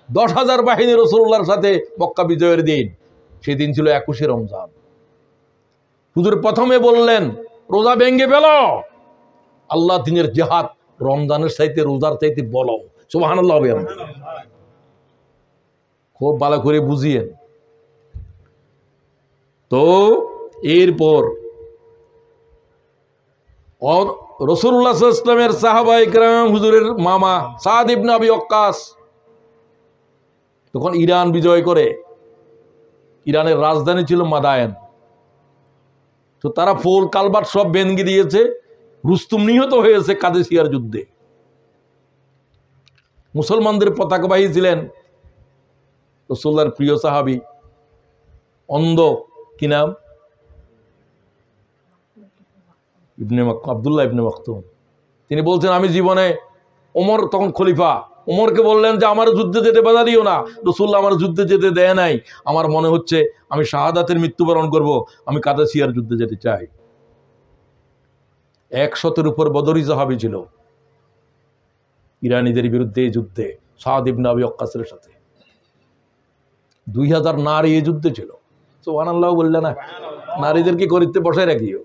10,000 বাহিনী রাসূলুল্লাহর সাথে মক্কা বিজয়ের দিন। সেদিন ছিল 21শে রমজান। হুজুর প্রথমে বললেন রোজা ভেঙে ফেল, আল্লাহ দিনের জিহাদ রমজানের চাইতে রোজার চাইতে বলো। সুবহানাল্লাহ। খুব ভালো করে বুঝিয়েন। তো এরপর রাসূলুল্লাহ সাল্লাল্লাহু আলাইহি ওয়াসাল্লামের সাহাবায়ে কেরাম, হুজুরের মামা সাদ ইবনে আবি ওয়াক্কাস তখন ইরান বিজয় করে। ইরানের রাজধানী ছিল মাদায়েন। তো তারা পোল কালভার্ট সব ভেঙে দিয়েছে। রুস্তুম নিহত হয়েছে কাদেসিয়ার যুদ্ধে। মুসলমানদের পতাকাবাহী ছিলেন রাসূলুল্লাহর প্রিয় সাহাবী অন্ধ, কি নাম, আব্দুল্লাহ ইবনে মাকতুম। তিনি বলছেন আমি জীবনে, ওমর তখন খলিফা, ওমরকে বললেন যে আমার যুদ্ধে যেতে বাধা দিও না। রাসূলুল্লাহ আমার যুদ্ধে যেতে দেয় নাই। আমার মনে হচ্ছে আমি শাহাদাতের মৃত্যুবরণ করব, আমি কাদেসিয়ার যুদ্ধে যেতে চাই। 100-এর উপর বদরি সাহাবী ছিল ইরানিদের বিরুদ্ধে এই যুদ্ধে, সাদ ইবনে আবি ওয়াক্কাসের সাথে। 2000 নারী এই যুদ্ধে ছিল। সুবহানাল্লাহ বললে না, নারীদেরকে করিতে বসায় রাখিও।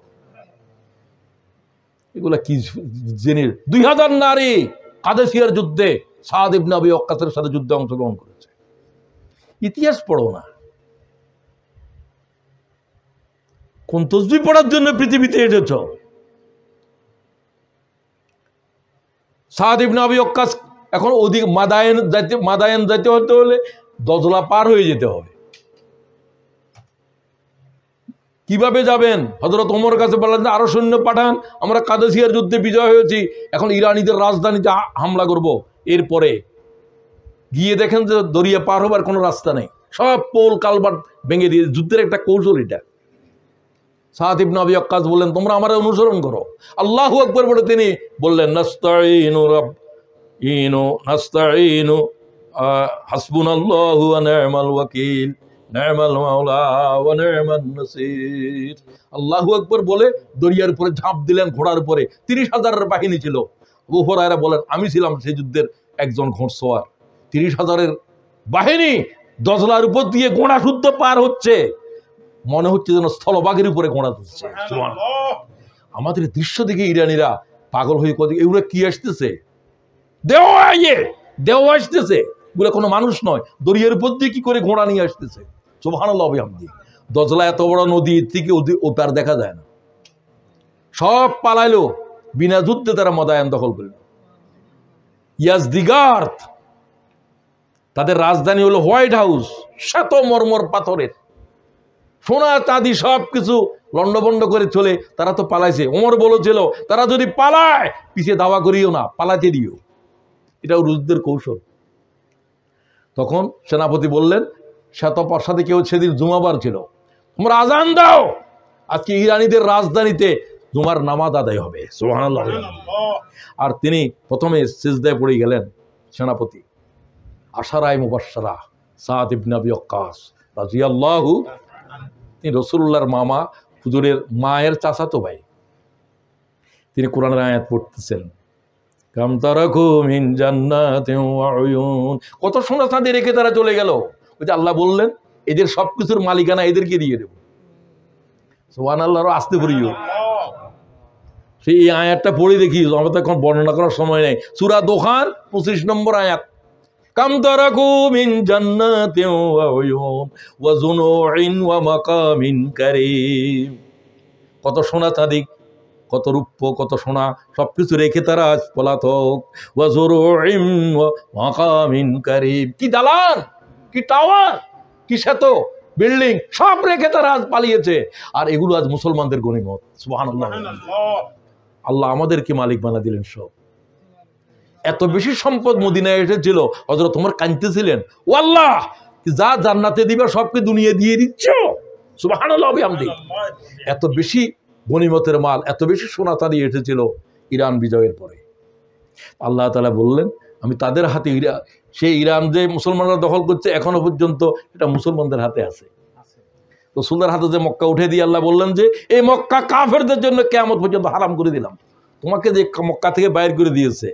এগুলা কি জিনিস? 2000 নারী কাদেসিয়ার যুদ্ধে সাদ ইবনে আবি ওয়াক্কাসের সাথে যুদ্ধে অংশগ্রহণ করেছে। ইতিহাস পড়ো না, কোন তসবিহ পড়ার জন্য পৃথিবীতে এসেছ? সাদ ইবনে আবি ওয়াক্কাস এখন ওদিক মাদায়েন যাইতে হতে হলে দজলা পার হয়ে যেতে হবে। কিভাবে যাবেন? হযরত ওমর কাছে বললেন যে আরো সৈন্য পাঠান, আমরা কাদেসিয়ার যুদ্ধে বিজয় হয়েছি, এখন ইরানিদের রাজধানীতে হামলা করব। এরপরে গিয়ে দেখেন যে দরিয়া পার হবার কোনো রাস্তা নেই, সব পোল কালভার্ট ভেঙে দিয়ে। যুদ্ধের একটা কৌশল এটা। সাদ ইবনে আবি ওয়াক্কাস বললেন তোমরা আমার অনুসরণ করো। আল্লাহু আকবার বলে তিনি বললেন নাস্তাঈনু হাসবুনাল্লাহু ওয়া নি'মাল ওয়াকিল নি'মাল মাওলা ওয়া নি'মান নাসির। আল্লাহু আকবার বলে দরিয়ার উপরে ঝাঁপ দিলেন ঘোড়ার উপরে। 30,000-এর বাহিনী ছিল। আবু হুরায়রা বলেন আমি ছিলাম সেই যুদ্ধের একজন ঘোড়সওয়ার। 30,000-এর বাহিনী দজলার উপর দিয়ে গোড়া শুদ্ধ পার হচ্ছে, মনে হচ্ছে যেন স্থলভাগের উপরে গোড়া তুলছে। আমাদের দৃশ্য দেখে ইরানিরা পাগল হয়ে কত, এগুলো কি আসতেছে? দেও আসতেছে, এগুলো কোনো মানুষ নয়, দরিয়ার উপর দিয়ে কি করে ঘোড়া নিয়ে আসতেছে। সুবহানাল্লাহ বিহামদিহি। দজলা এত বড় নদী থেকে ওপার দেখা যায় না। সব পালাইলো, বিনা যুদ্ধে তারা মাদায়েন দখল করল। ইয়াজদিগার্দ তাদের রাজধানী হলো হোয়াইট হাউস, শত মরমর পাথরের, সোনা চাঁদি সব কিছু লন্ডভন্ড করে চলে। তারা তো পালাইছে। ওমর বলেছিল তারা যদি পালায় পিছিয়ে দাওয়া করিও না, পালাতে দিও। এটাও রুশদের কৌশল। তখন সেনাপতি বললেন, শ্বেতপ্রাসাদে কেউ সেদিন জুমাবার ছিল, তোমরা আজান দাও, আজকে ইরানিদের রাজধানীতে জুমার নামাজ আদায় হবে। সুবহানাল্লাহ। আর তিনি প্রথমে সিজদায় পড়ে গেলেন সেনাপতি। আশারায়ে মুবাশশারা সাদ ইবনে আবি ওয়াক্কাস রাদিয়াল্লাহু, তিনি রাসূলুল্লাহর মামা, হুজুরের মায়ের চাচাতো ভাই। তিনি কোরআনের আয়াত পড়তেছেন, কাম তারাকু মিন জান্নাতিন ওয়া উয়ুন। কত সোনা চাঁদি রেখে তারা চলে গেল। ওই যে আল্লাহ বললেন এদের সবকিছুর মালিকানা এদেরকে দিয়ে দেব। সুবহানাল্লাহ। আসতে পড়িও সেই আয়াতটা পড়ে দেখি, আমরা তো এখন বর্ণনা করার সময় নেই। সূরা দোখান 25 নম্বর আয়াত, কাম তারাকু মিন জান্নাতিন ওয়া উয়ুন ওয়া যুনুইন ওয়া মাকামিন কারীম। কত সোনা চাঁদি, কত রূপ্য, কত সোনা, সবকিছু রেখে তারা আজ পলাতক। ওয়া যুরুইন ওয়া মাকামিন কারীম, কি দালান, কি টাওয়ার, কি সেতু, বিল্ডিং, সব রেখে তারা আজ পালিয়েছে। আর এগুলো আজ মুসলমানদের গনিমত। সুবহানাল্লাহ। আল্লাহ আমাদেরকে মালিক বানা দিলেন সব। এত বেশি সম্পদ মদিনায় এসেছিল, হযরত ওমর কাঁদতেছিলেন, ও আল্লাহ যা জান্নাতে দিবা সবকে দুনিয়া দিয়ে দিচ্ছ। সুবহানাল্লাহ বিহামদিহি। এত বেশি গনিমতের মাল, এত বেশি সোনা চাঁদি এসেছিল ইরান বিজয়ের পরে। আল্লাহ তাআলা বললেন আমি তাদের হাতে, সেই ইরান যে মুসলমানরা দখল করছে এখনো পর্যন্ত এটা মুসলমানদের হাতে আছে। রাসূলের হাতে যে মক্কা উঠে দিয়ে আল্লাহ বললেন যে এই মক্কা কাফেরদের জন্য কিয়ামত পর্যন্ত হারাম করে দিলাম। তোমাকে যে মক্কা থেকে বাইর করে দিয়েছে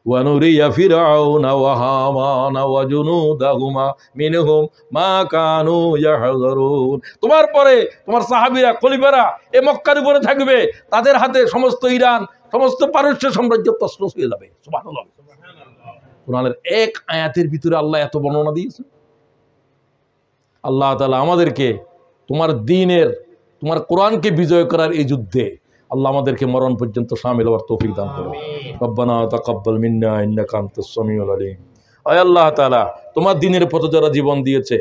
ونري فرعون وهامان وجنودهما منهم ما كانوا يحذرون। তোমার পরে তোমার সাহাবীরা খলিফারা এই মক্কার উপরে থাকবে, তাদের হাতে সমস্ত ইরান সমস্ত পারস্য সাম্রাজ্য তছনছ হয়ে যাবে। সুবহানাল্লাহ। কোরআনের এক আয়াতের ভিতরে আল্লাহ এত বর্ণনা দিয়েছে। আল্লাহ তাআলা আমাদেরকে তোমার দ্বীনের তোমার কোরআনকে বিজয় করার এই যুদ্ধে আল্লাহ আমাদেরকে মরণ পর্যন্ত শামিল হওয়ার তৌফিক দান করো। রব্বানা তাকাব্বাল মিন্না ইন্নাকা আনতাস সামিউল আলিম। আয় আল্লাহ তাআলা, তোমার দ্বীনের পথে যারা জীবন দিয়েছে,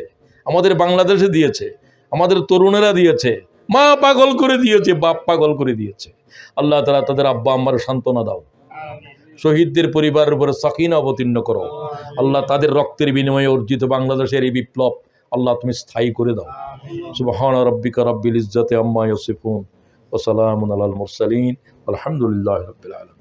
আমাদের বাংলাদেশে দিয়েছে, আমাদের তরুণেরা দিয়েছে, মা পাগল করে দিয়েছে, বাপ পাগল করে দিয়েছে, আল্লাহ তাআলা তাদের আব্বা আম্মার সান্ত্বনা দাও। শহীদদের পরিবারের উপরে সাকিনা অবতীর্ণ করো। আল্লাহ তাদের রক্তের বিনিময়ে অর্জিত বাংলাদেশের এই বিপ্লব আল্লাহ তুমি স্থায়ী করে দাও। সুবহান রাব্বিকা রাব্বিল ইজ্জাতি আম্মা ইয়াসিফুন ওয়া সালামুন আলাল মুরসালিন আলহামদুলিল্লাহি রাব্বিল আলামিন।